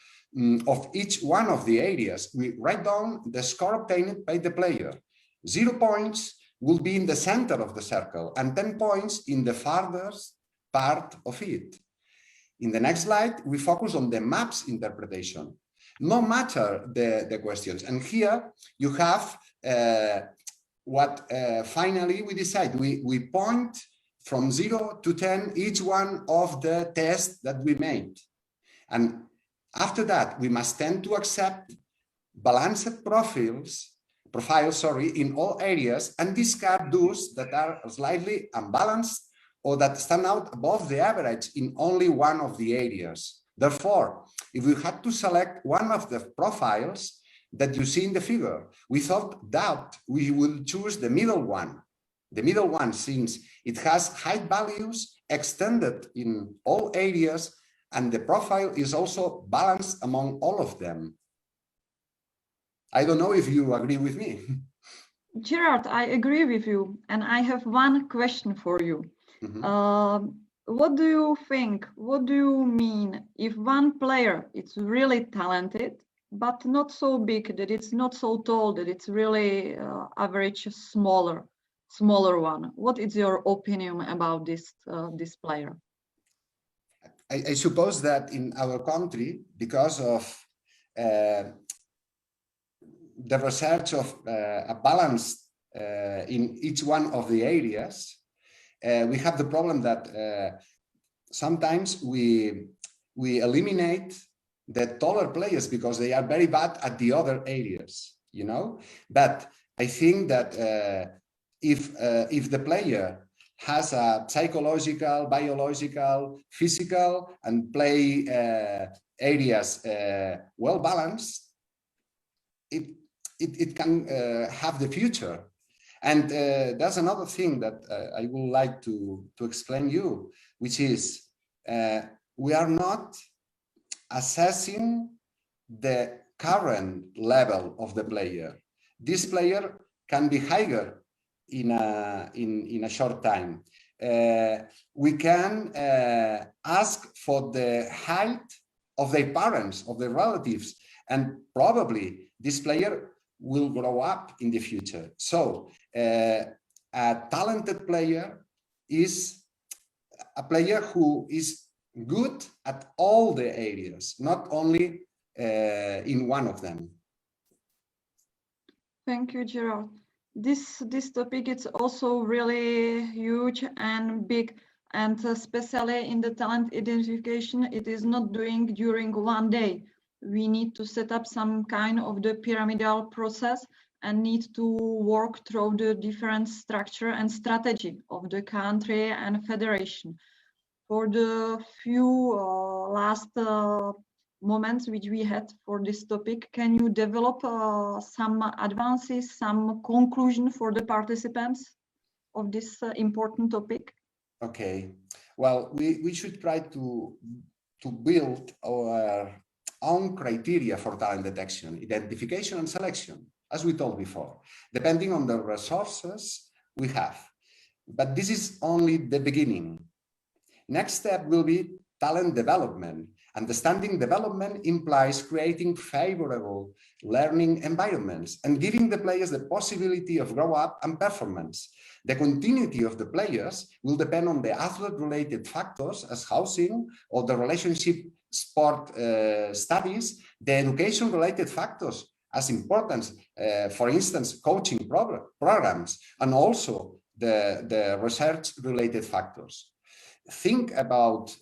Speaker 5: of each one of the areas, we write down the score obtained by the player. 0 points will be in the center of the circle and 10 points in the farthest part of it. In the next slide, we focus on the map's interpretation, no matter the questions. And here you have what finally we decide. We point from 0 to 10 each one of the tests that we made. And after that, we must tend to accept balanced profiles in all areas and discard those that are slightly unbalanced or that stand out above the average in only one of the areas. Therefore, if we had to select one of the profiles, that you see in the figure. We thought that we will choose the middle one. The middle one, since it has height values extended in all areas, and the profile is also balanced among all of them. I don't know if you agree with me.
Speaker 2: Gerard, I agree with you, and I have one question for you. What do you think? What do you mean if one player is really talented, but not so big, that it's not so tall, that it's really average, smaller one? What is your opinion about this player?
Speaker 5: I suppose that in our country, because of the research of a balance in each one of the areas, we have the problem that sometimes we eliminate the taller players because they are very bad at the other areas, you know. But I think that if the player has a psychological, biological, physical, and play areas well balanced, it can have the future. And that's another thing that I would like to explain you, which is we are not assessing the current level of the player. This player can be higher in a short time. We can ask for the height of their parents, of their relatives, and probably this player will grow up in the future. So a talented player is a player who is good at all the areas, not only in one of them.
Speaker 2: Thank you, Gerard. This topic is also really huge and big, and especially in the talent identification, it is not doing during one day. We need to set up some kind of the pyramidal process and need to work through the different structure and strategy of the country and federation. For the few last moments which we had for this topic, can you develop some advances, some conclusion for the participants of this important topic?
Speaker 5: Okay, well, we should try to build our own criteria for talent detection, identification, and selection, as we told before, depending on the resources we have. But this is only the beginning. Next step will be talent development. Understanding development implies creating favorable learning environments and giving the players the possibility of grow up and performance. The continuity of the players will depend on the athlete-related factors as housing or the relationship sport studies, the education-related factors as important, for instance, coaching programs, and also the research-related factors. Think about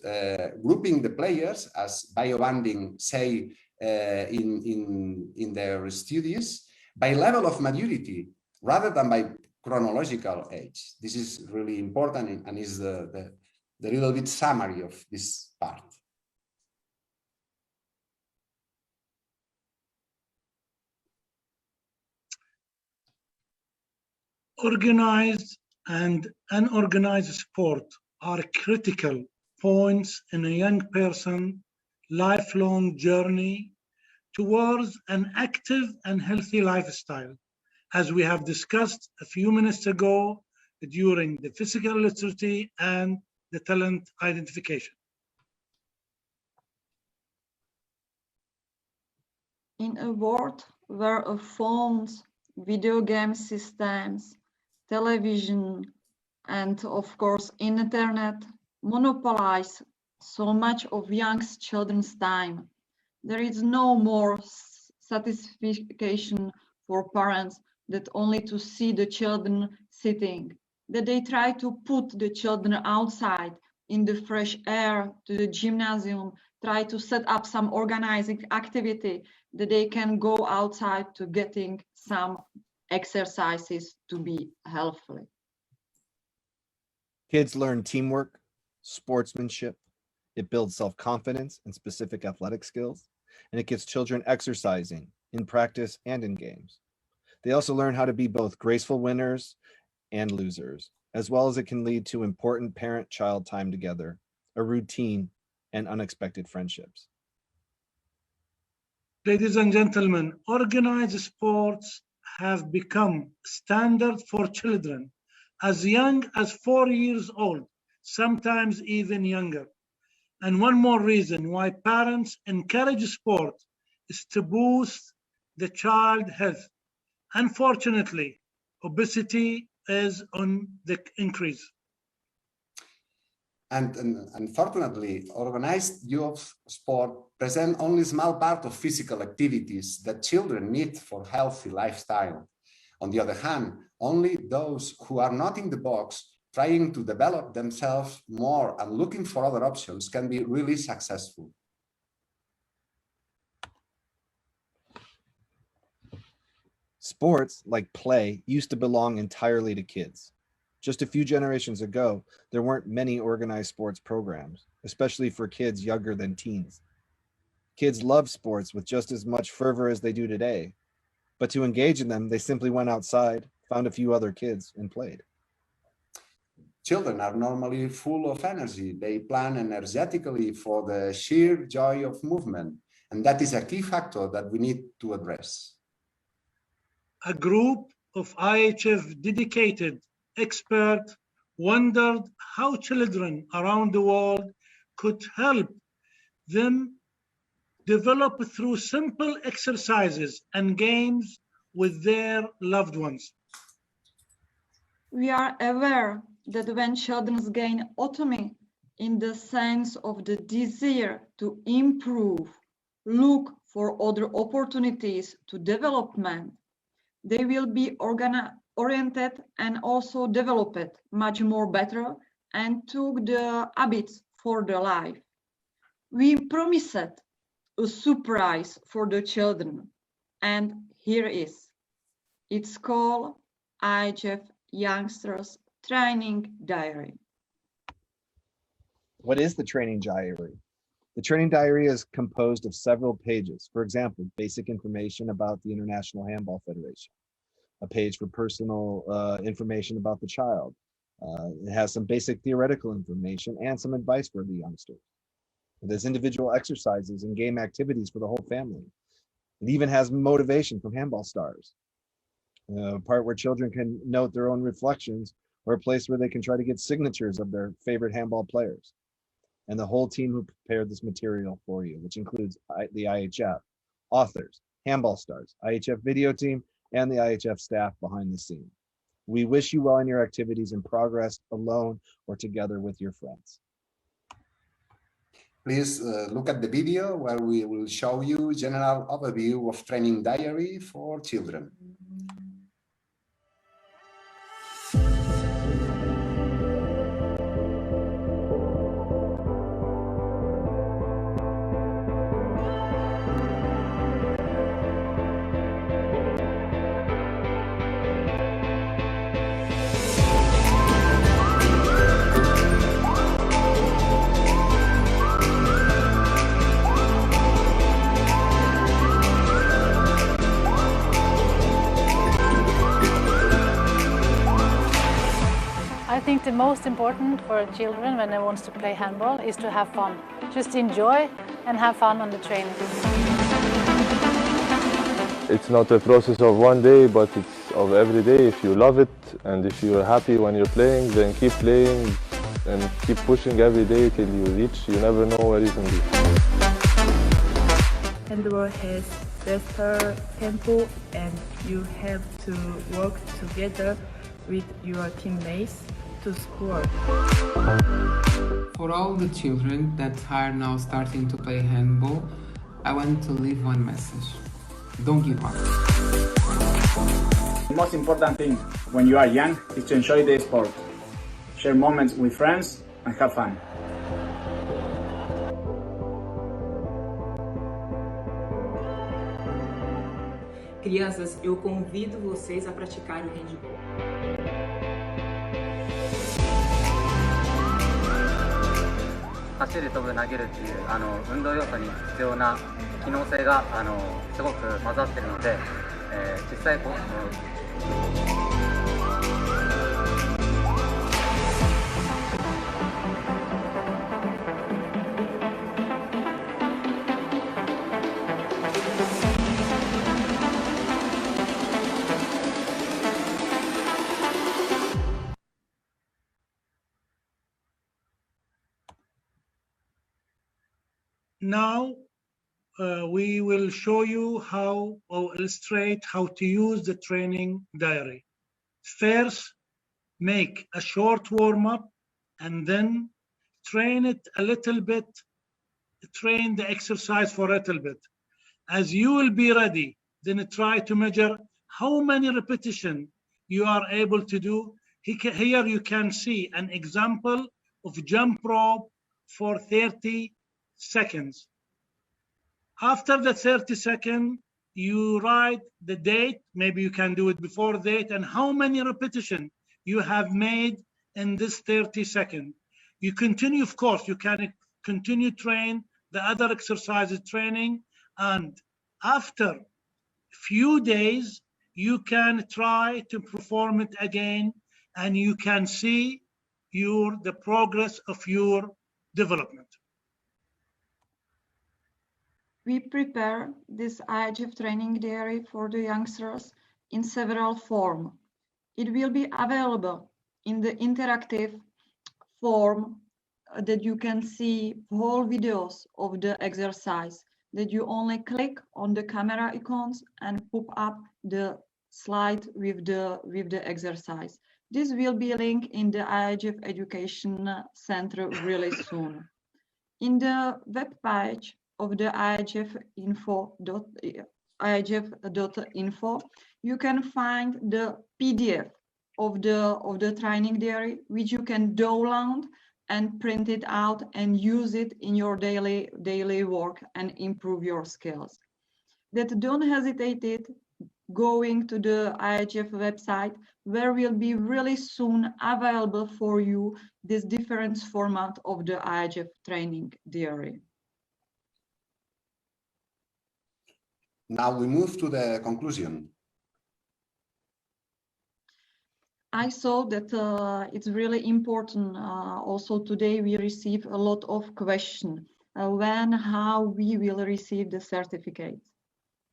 Speaker 5: grouping the players, as biobanding say in their studies, by level of maturity rather than by chronological age. This is really important and is the little bit summary of this part.
Speaker 4: Organized and unorganized sport are critical points in a young person's lifelong journey towards an active and healthy lifestyle, as we have discussed a few minutes ago during the physical literacy and the talent identification.
Speaker 2: In a world where phones, video game systems, television, and of course internet monopolize so much of young children's time, there is no more satisfaction for parents that only to see the children sitting, that they try to put the children outside in the fresh air, to the gymnasium, try to set up some organizing activity that they can go outside to getting some exercises to be healthy.
Speaker 3: Kids learn teamwork, sportsmanship. It builds self-confidence and specific athletic skills, and it gets children exercising, in practice and in games. They also learn how to be both graceful winners and losers, as well as it can lead to important parent-child time together, a routine, and unexpected friendships.
Speaker 4: Ladies and gentlemen, organized sports have become standard for children as young as 4 years old, sometimes even younger. And one more reason why parents encourage sport is to boost the child health. Unfortunately, obesity is on the increase.
Speaker 5: And unfortunately, organized youth sport present only a small part of physical activities that children need for healthy lifestyle. On the other hand, only those who are not in the box trying to develop themselves more and looking for other options can be really successful.
Speaker 3: Sports, like play, used to belong entirely to kids. Just a few generations ago, there weren't many organized sports programs, especially for kids younger than teens. Kids loved sports with just as much fervor as they do today, but to engage in them, they simply went outside, found a few other kids, and played.
Speaker 5: Children are normally full of energy. They plan energetically for the sheer joy of movement, and that is a key factor that we need to address.
Speaker 4: A group of IHF dedicated experts wondered how children around the world could help them develop through simple exercises and games with their loved ones.
Speaker 2: We are aware that when children gain autonomy in the sense of the desire to improve, look for other opportunities to development, they will be oriented and also develop it much more better and took the habits for their life. We promised a surprise for the children, and here is. It's called IHF Youngsters Training Diary.
Speaker 3: What is the training diary? The training diary is composed of several pages. For example, basic information about the International Handball Federation, a page for personal information about the child. It has some basic theoretical information and some advice for the youngsters. There's individual exercises and game activities for the whole family. It even has motivation from handball stars, a part where children can note their own reflections, or a place where they can try to get signatures of their favorite handball players. And the whole team who prepared this material for you, which includes the IHF, authors, handball stars, IHF video team, and the IHF staff behind the scene. We wish you well in your activities in progress, alone or together with your friends.
Speaker 5: Please look at the video where we will show you a general overview of training diary for children.
Speaker 7: I think the most important for children when they want to play handball is to have fun. Just enjoy and have fun on the training.
Speaker 8: It's not a process of one day, but it's of every day. If you love it and if you're happy when you're playing, then keep playing and keep pushing every day till you reach. You never know where you can be.
Speaker 9: Handball has faster tempo and you have to work together with your teammates to score.
Speaker 10: For all the children that are now starting to play handball, I want to leave one message. Don't give up.
Speaker 11: The most important thing when you are young is to enjoy the sport, share moments with friends and have fun.
Speaker 12: Crianças, eu convido vocês a praticarem o handball.
Speaker 13: 走る、飛ぶ、投げるっていう運動要素に必要な機能性がすごく混ざってるので、実際こう
Speaker 4: Now we will show you how, or illustrate how to use the training diary. First, make a short warm-up and then train it a little bit, train the exercise for a little bit. As you will be ready, then try to measure how many repetitions you are able to do. Here you can see an example of jump rope for 30 seconds. After the 30 seconds, you write the date, maybe you can do it before date, and how many repetitions you have made in this 30 seconds. You continue, of course, you can continue train the other exercises training, and after few days, you can try to perform it again, and you can see the progress of your development.
Speaker 2: We prepare this IHF training diary for the youngsters in several forms. It will be available in the interactive form that you can see whole videos of the exercise, that you only click on the camera icons and pop up the slide with the exercise. This will be linked in the IHF Education Center really soon. In the web page of the ihf.info, you can find the PDF of the training diary, which you can download and print it out and use it in your daily work and improve your skills. That don't hesitate going to the IHF website, where will be really soon available for you this different format of the IHF training diary.
Speaker 5: Now we move to the conclusion.
Speaker 2: I saw that it's really important. Also today we receive a lot of questions. When, how we will receive the certificates.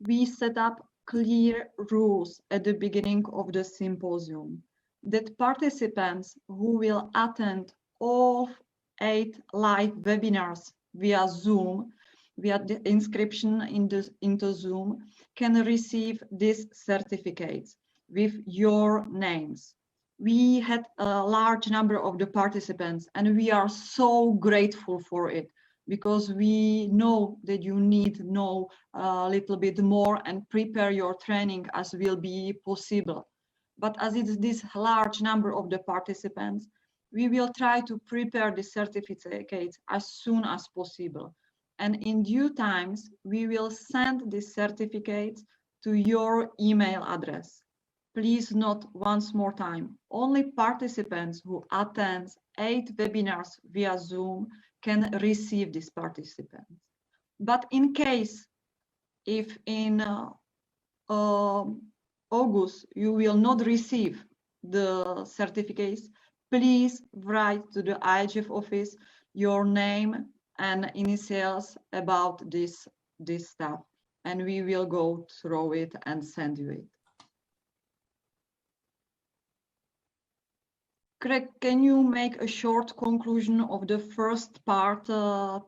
Speaker 2: We set up clear rules at the beginning of the symposium that participants who will attend all 8 live webinars via Zoom, via the inscription into Zoom, can receive these certificates with your names. We had a large number of the participants, and we are so grateful for it, because we know that you need to know a little bit more and prepare your training as will be possible. But as it's this large number of the participants, we will try to prepare the certificates as soon as possible. And in due times, we will send these certificates to your email address. Please note once more time, only participants who attend 8 webinars via Zoom can receive these participants. But in case, if in August you will not receive the certificates, please write to the IHF office your name and initials about this stuff, and we will go through it and send you it. Craig, can you make a short conclusion of the first part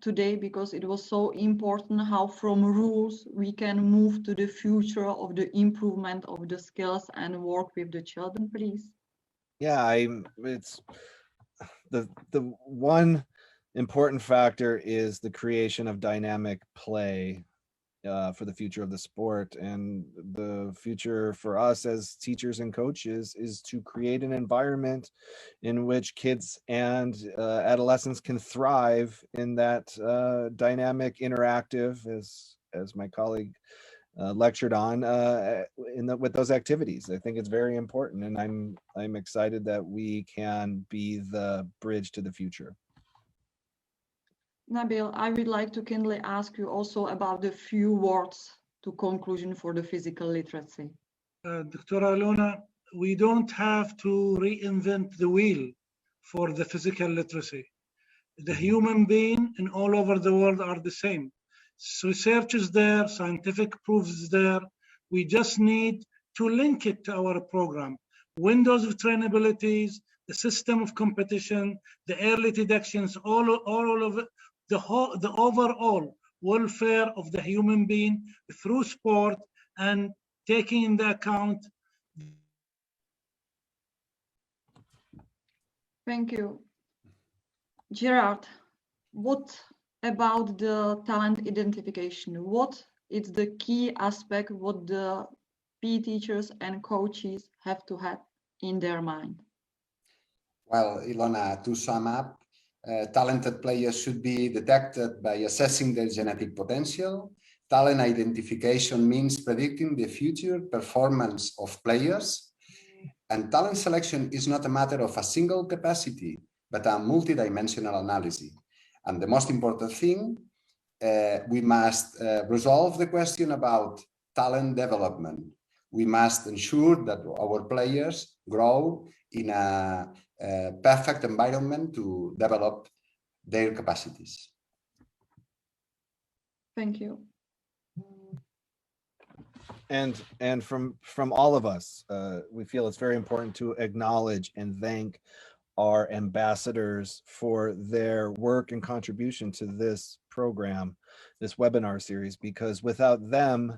Speaker 2: today, because it was so important how from rules we can move to the future of the improvement of the skills and work with the children, please?
Speaker 3: Yeah, it's the one important factor is the creation of dynamic play for the future of the sport, and the future for us as teachers and coaches is to create an environment in which kids and adolescents can thrive in that dynamic, interactive, as my colleague lectured on, with those activities. I think it's very important, and I'm excited that we can be the bridge to the future.
Speaker 2: Nabil, I would like to kindly ask you also about the few words to conclusion for the physical literacy.
Speaker 4: Dr. Ilona, we don't have to reinvent the wheel for the physical literacy. The human being in all over the world are the same. Research is there, scientific proof is there. We just need to link it to our program. Windows of trainabilities, the system of competition, the early detections, all of it, the overall welfare of the human being through sport and taking into account.
Speaker 2: Thank you. Gerard, what about the talent identification? What is the key aspect what the PE teachers and coaches have to have in their mind?
Speaker 5: Well, Ilona, to sum up, talented players should be detected by assessing their genetic potential. Talent identification means predicting the future performance of players. And talent selection is not a matter of a single capacity, but a multidimensional analysis. And the most important thing, we must resolve the question about talent development. We must ensure that our players grow in a perfect environment to develop their capacities.
Speaker 2: Thank you.
Speaker 3: And from all of us, we feel it's very important to acknowledge and thank our ambassadors for their work and contribution to this program, this webinar series, because without them,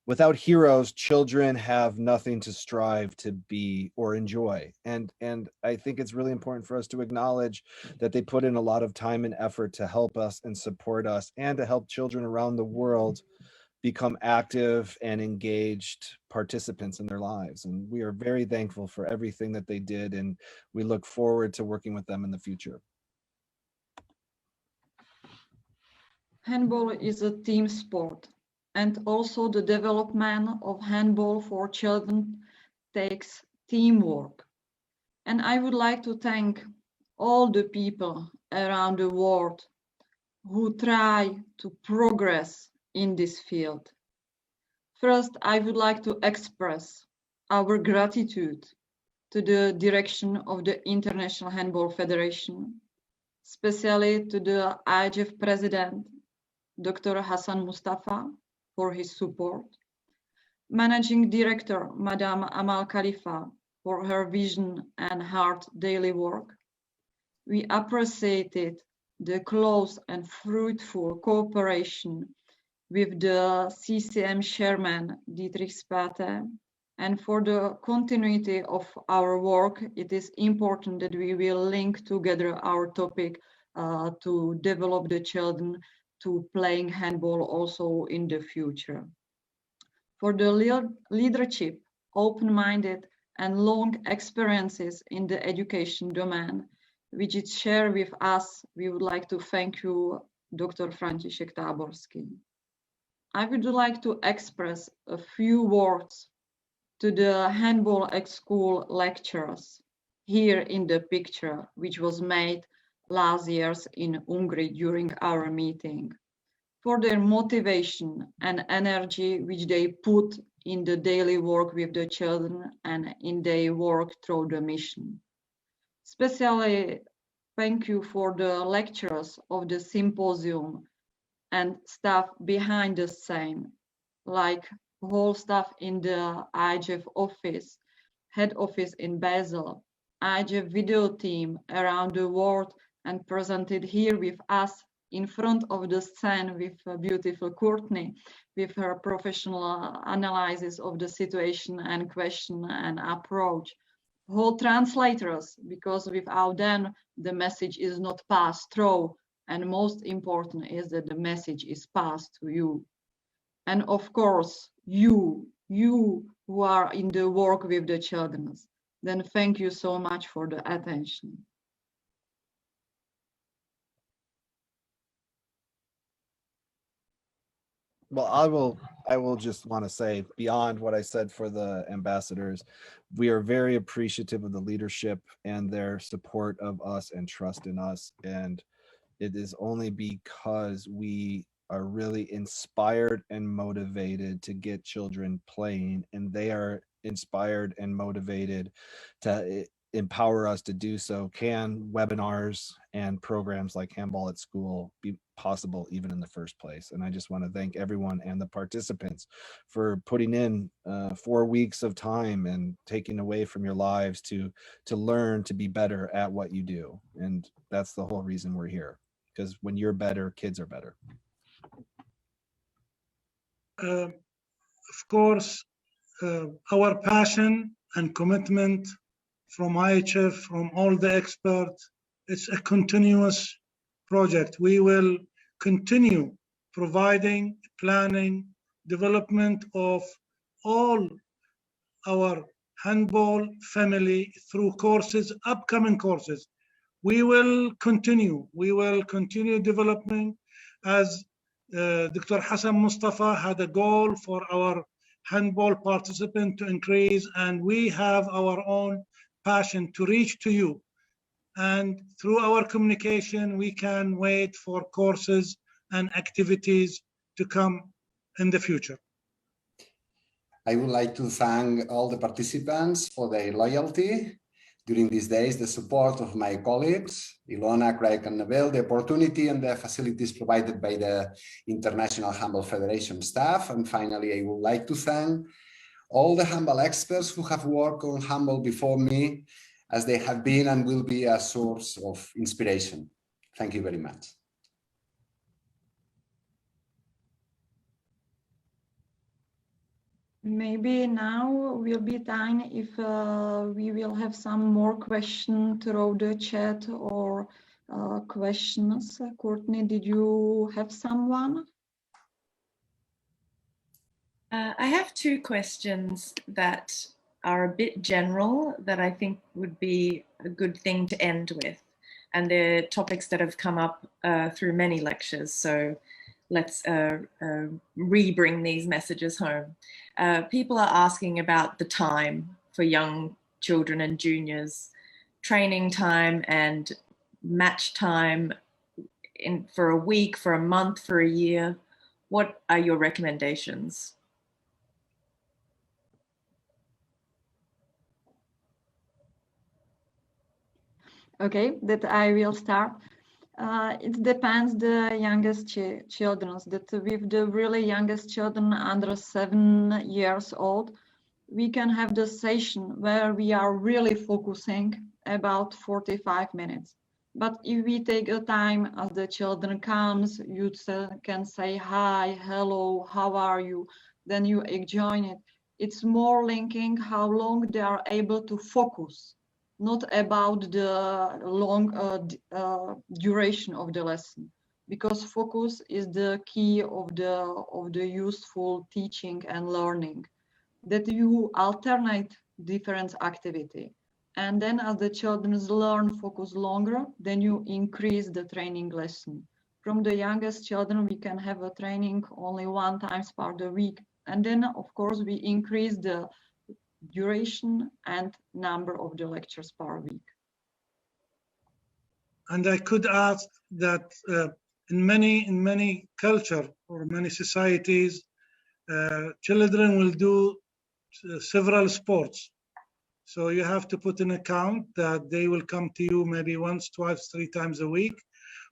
Speaker 3: without heroes, children have nothing to strive to be or enjoy. And I think it's really important for us to acknowledge that they put in a lot of time and effort to help us and support us and to help children around the world become active and engaged participants in their lives. And we are very thankful for everything that they did, and we look forward to working with them in the future.
Speaker 2: Handball is a team sport, and also the development of handball for children takes teamwork. And I would like to thank all the people around the world who try to progress in this field. First, I would like to express our gratitude to the direction of the International Handball Federation, especially to the IHF President, Dr. Hassan Mustafa, for his support, Managing Director, Madame Amal Khalifa, for her vision and hard daily work. We appreciated the close and fruitful cooperation with the CCM chairman, Dietrich Spate, and for the continuity of our work, it is important that we will link together our topic to develop the children to playing handball also in the future. For the leadership, open-minded and long experiences in the education domain, which is shared with us, we would like to thank you, Dr. František Táborský. I would like to express a few words to the handball at school lecturers here in the picture, which was made last year in Hungary during our meeting, for their motivation and energy which they put in the daily work with the children and in their work through the mission. Especially thank you for the lecturers of the symposium and staff behind the scene, like whole staff in the IHF office, head office in Basel, IHF video team around the world and presented here with us in front of the scene with beautiful Courtney, with her professional analysis of the situation and question and approach. Whole translators, because without them, the message is not passed through. And most important is that the message is passed to you. And of course, you who are in the work with the children, then thank you so much for the attention.
Speaker 3: Well, I will just want to say, beyond what I said for the ambassadors, we are very appreciative of the leadership and their support of us and trust in us. And it is only because we are really inspired and motivated to get children playing, and they are inspired and motivated to empower us to do so. Can webinars and programs like Handball at School be possible even in the first place? And I just want to thank everyone and the participants for putting in 4 weeks of time and taking away from your lives to learn to be better at what you do. And that's the whole reason we're here, because when you're better, kids are better.
Speaker 4: Of course, our passion and commitment from IHF, from all the experts, it's a continuous project. We will continue providing, planning, development of all our handball family through courses, upcoming courses. We will continue developing, as Dr. Hassan Mustafa had a goal for our handball participant to increase, and we have our own passion to reach to you. And through our communication, we can wait for courses and activities to come in the future.
Speaker 5: I would like to thank all the participants for their loyalty during these days, the support of my colleagues, Ilona, Craig, and Nabil, the opportunity and the facilities provided by the International Handball Federation staff. And finally, I would like to thank all the handball experts who have worked on handball before me, as they have been and will be a source of inspiration. Thank you very much.
Speaker 2: Maybe now will be time if we will have some more questions through the chat or questions. Courtney, did you have someone?
Speaker 1: I have 2 questions that are a bit general that I think would be a good thing to end with. And they're topics that have come up through many lectures. So let's re-bring these messages home. People are asking about the time for young children and juniors, training time and match time for a week, for a month, for a year. What are your recommendations?
Speaker 2: Okay, that I will start. It depends the youngest children. That with the really youngest children under 7 years old, we can have the session where we are really focusing about 45 minutes. But if we take a time as the children comes, you can say hi, hello, how are you? Then you join it. It's more linking how long they are able to focus, not about the long duration of the lesson, because focus is the key of the useful teaching and learning. That you alternate different activity, and then as the children learn focus longer, then you increase the training lesson. From the youngest children, we can have a training only 1 time per the week, and then of course we increase the duration and number of the lectures per week.
Speaker 4: And I could add that in many culture or many societies, children will do several sports. So you have to put in account that they will come to you maybe once, twice, 3 times a week,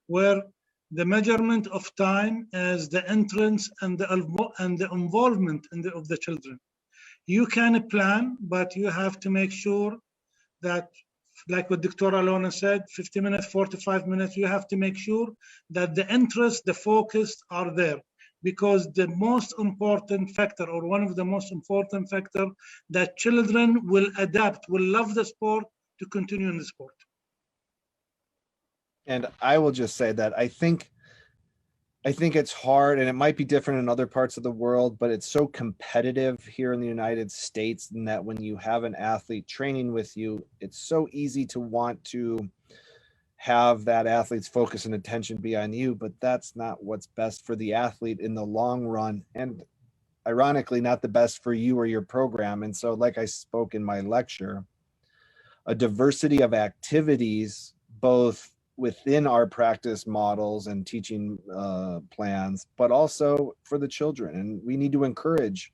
Speaker 4: where the measurement of time is the entrance and the involvement of the children. You can plan, but you have to make sure that, like what Dr. Ilona said, 50 minutes, 45 minutes, you have to make sure that the interest, the focus are there. Because the most important factor, or one of the most important factor, that children will adapt, will love the sport to continue in the sport.
Speaker 3: And I will just say that I think it's hard, and it might be different in other parts of the world, but it's so competitive here in the United States, in that when you have an athlete training with you, it's so easy to want to have that athlete's focus and attention be on you, but that's not what's best for the athlete in the long run, and ironically not the best for you or your program. And so, like I spoke in my lecture, a diversity of activities, both within our practice models and teaching plans, but also for the children. And we need to encourage,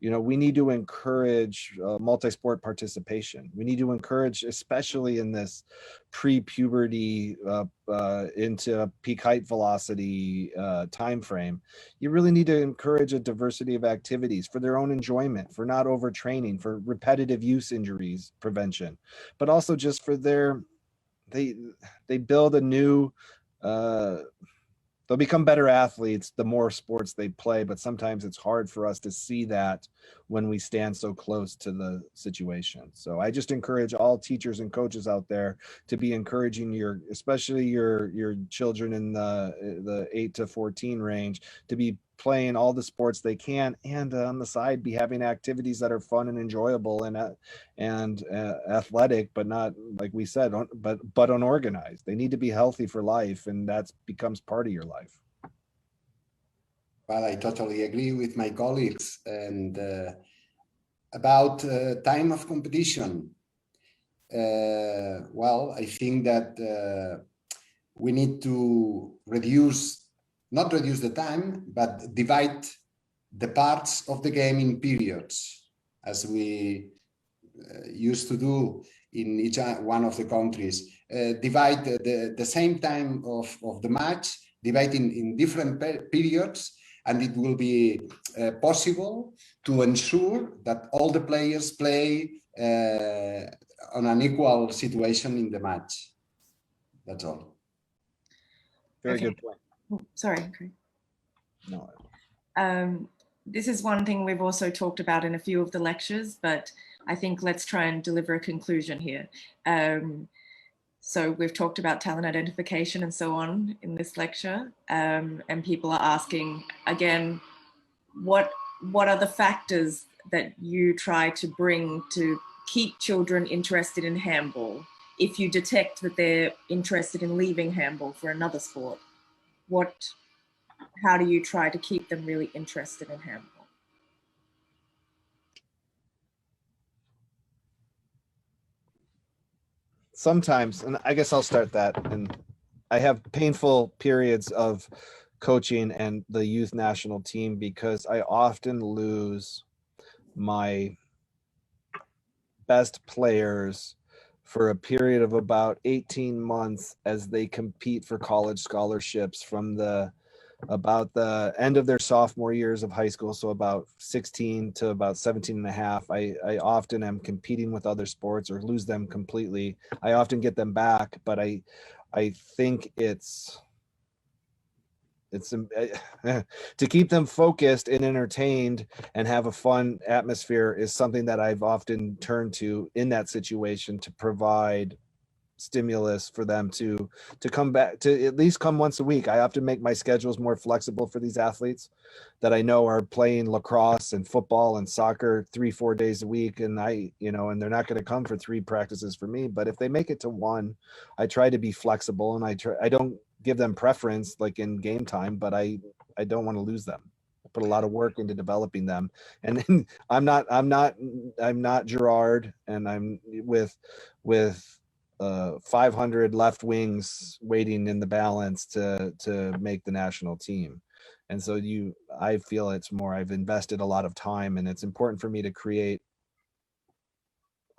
Speaker 3: we need to encourage multi-sport participation. We need to encourage, especially in this pre-puberty into peak height velocity time frame, you really need to encourage a diversity of activities for their own enjoyment, for not overtraining, for repetitive use injuries prevention, but also just for they build a new they'll become better athletes the more sports they play, but sometimes it's hard for us to see that when we stand so close to the situation. So I just encourage all teachers and coaches out there to be encouraging especially your children in the 8 to 14 range to be playing all the sports they can, and on the side be having activities that are fun and enjoyable and athletic, but not, like we said, but unorganized. They need to be healthy for life, and that becomes part of your life.
Speaker 5: Well, I totally agree with my colleagues. And about time of competition, well, I think that we need to not reduce the time, but divide the parts of the game in periods, as we used to do in each one of the countries. Divide the same time of the match, divide in different periods, and it will be possible to ensure that all the players play on an equal situation in the match. That's all.
Speaker 3: Very good point.
Speaker 1: Oh, sorry.
Speaker 3: No.
Speaker 1: This is one thing we've also talked about in a few of the lectures, but I think let's try and deliver a conclusion here. So we've talked about talent identification and so on in this lecture, and people are asking, again, what are the factors that you try to bring to keep children interested in handball? If you detect that they're interested in leaving handball for another sport, how do you try to keep them really interested in handball?
Speaker 3: Sometimes, and I guess I'll start that, and I have painful periods of coaching and the youth national team because I often lose my best players for a period of about 18 months as they compete for college scholarships from about the end of their sophomore years of high school, so about 16 to about 17 and a half. I often am competing with other sports or lose them completely. I often get them back, but I think it's to keep them focused and entertained and have a fun atmosphere is something that I've often turned to in that situation to provide stimulus for them to come back, to at least come once a week. I often make my schedules more flexible for these athletes that I know are playing lacrosse and football and soccer 3-4 days a week, and and they're not going to come for 3 practices for me, but if they make it to 1, I try to be flexible, and I don't give them preference like in game time, but I don't want to lose them. I put a lot of work into developing them, and then I'm not Gerard, and I'm with 500 left wings waiting in the balance to make the national team. And so I feel it's more, I've invested a lot of time, and it's important for me to create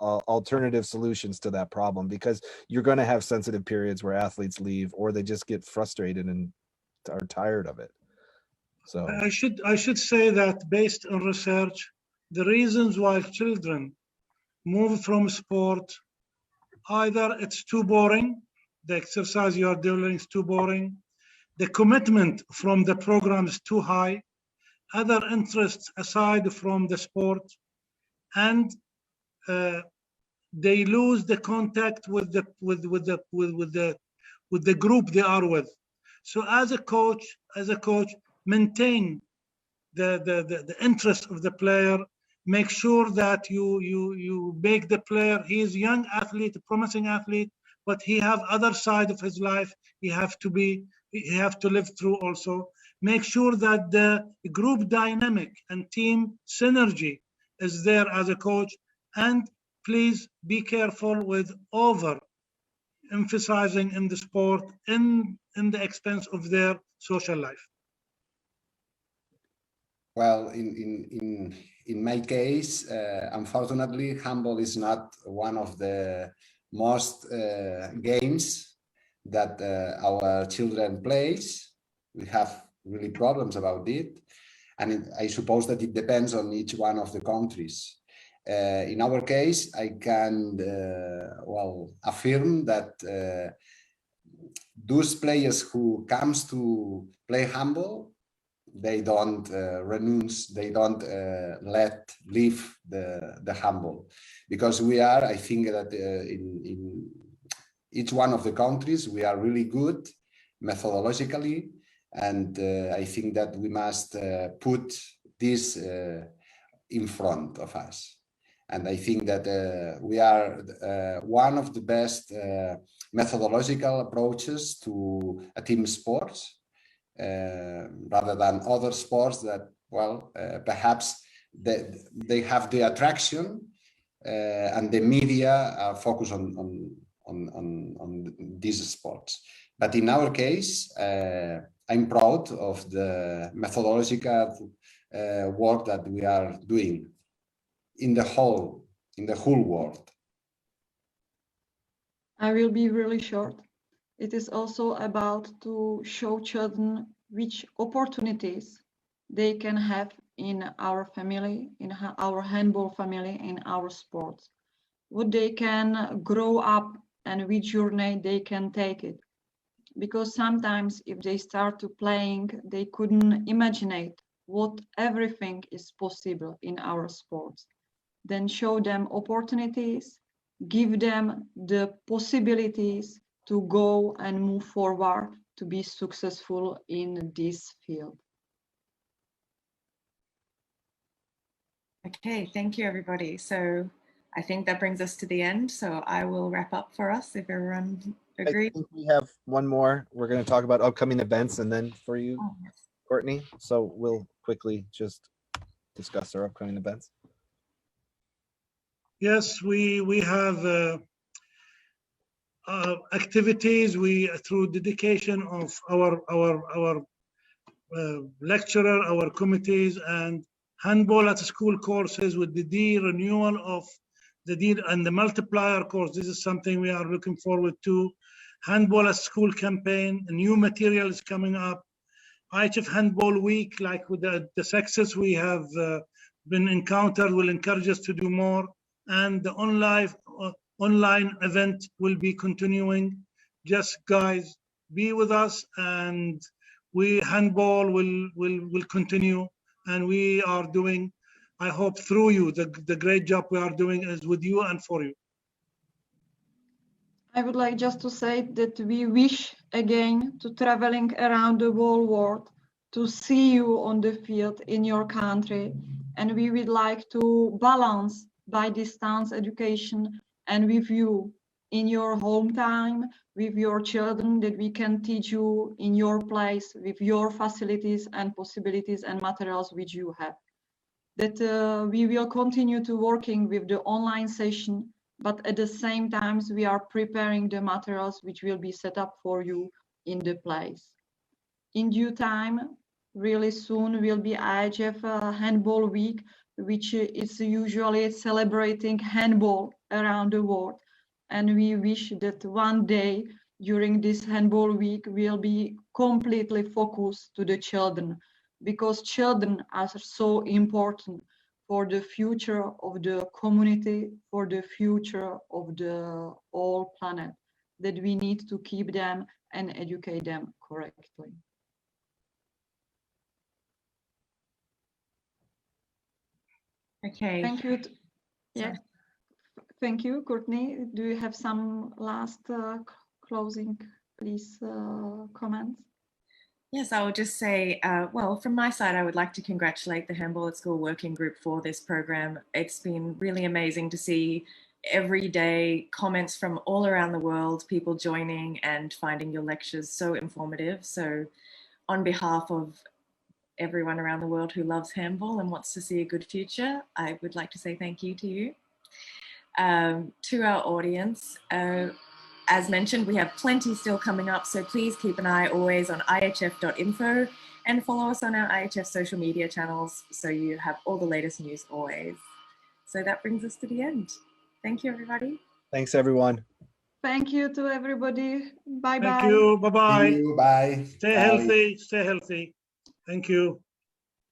Speaker 3: alternative solutions to that problem, because you're going to have sensitive periods where athletes leave or they just get frustrated and are tired of it. So
Speaker 4: I should say that based on research, the reasons why children move from sport, either it's too boring, the exercise you are doing is too boring, the commitment from the program is too high, other interests aside from the sport, and they lose the contact with the group they are with. So as a coach, maintain the interest of the player. Make sure that you make the player, he is a young athlete, a promising athlete, but he have other side of his life he have to live through also. Make sure that the group dynamic and team synergy is there as a coach, and please be careful with over emphasizing in the sport in the expense of their social life?
Speaker 5: Well, in my case, unfortunately, handball is not one of the most games that our children plays. We have really problems about it. And I suppose that it depends on each one of the countries. In our case, I can well affirm that those players who comes to play handball, they don't renounce, they don't leave the handball, because we are, I think that in each one of the countries, we are really good methodologically, and I think that we must put this in front of us. And I think that we are one of the best methodological approaches to a team sport, rather than other sports that, well, perhaps they have the attraction and the media are focused on these sports. But in our case, I'm proud of the methodological work that we are doing in the whole world.
Speaker 2: I will be really short. It is also about to show children which opportunities they can have in our family, in our handball family, in our sports. What they can grow up and which journey they can take it. Because sometimes if they start to playing, they couldn't imagine what everything is possible in our sports. Then show them opportunities, give them the possibilities to go and move forward to be successful in this field.
Speaker 1: Okay, thank you everybody. So I think that brings us to the end. So I will wrap up for us if everyone agrees.
Speaker 3: I think we have one more. We're going to talk about upcoming events and then for you, Courtney. So we'll quickly just discuss our upcoming events.
Speaker 4: Yes, we have activities. We, through dedication of our lecturer, our committees, and handball at school courses with the D renewal of the D and the multiplier course. This is something we are looking forward to. Handball at school campaign, new materials coming up. IHF Handball Week, like with the success we have been encountered, will encourage us to do more. And the online event will be continuing. Just guys, be with us, and handball will continue. And we are doing, I hope through you, the great job we are doing is with you and for you.
Speaker 2: I would like just to say that we wish again to traveling around the whole world to see you on the field in your country, and we would like to balance by distance education and with you in your home time, with your children, that we can teach you in your place with your facilities and possibilities and materials which you have. That we will continue to working with the online session, but at the same time we are preparing the materials which will be set up for you in the place. In due time, really soon, will be IHF Handball Week, which is usually celebrating handball around the world. And we wish that one day during this Handball Week will be completely focused to the children, because children are so important for the future of the community, for the future of the whole planet, that we need to keep them and educate them correctly.
Speaker 1: Okay.
Speaker 2: Thank you. Yeah. Thank you, Courtney. Do you have some last closing, please, comments?
Speaker 1: Yes, I will just say, well, from my side, I would like to congratulate the Handball at School Working Group for this program. It's been really amazing to see every day comments from all around the world, people joining and finding your lectures so informative. So on behalf of everyone around the world who loves handball and wants to see a good future, I would like to say thank you to you. To our audience, As mentioned, we have plenty still coming up, so please keep an eye always on ihf.info and follow us on our IHF social media channels so you have all the latest news always. So that brings us to the end. Thank you, everybody.
Speaker 3: Thanks, everyone.
Speaker 2: Thank you to everybody. Bye-bye.
Speaker 4: Thank you. Bye-bye.
Speaker 5: See you. Bye.
Speaker 4: Stay
Speaker 5: Bye.
Speaker 4: healthy. Stay healthy. Thank you.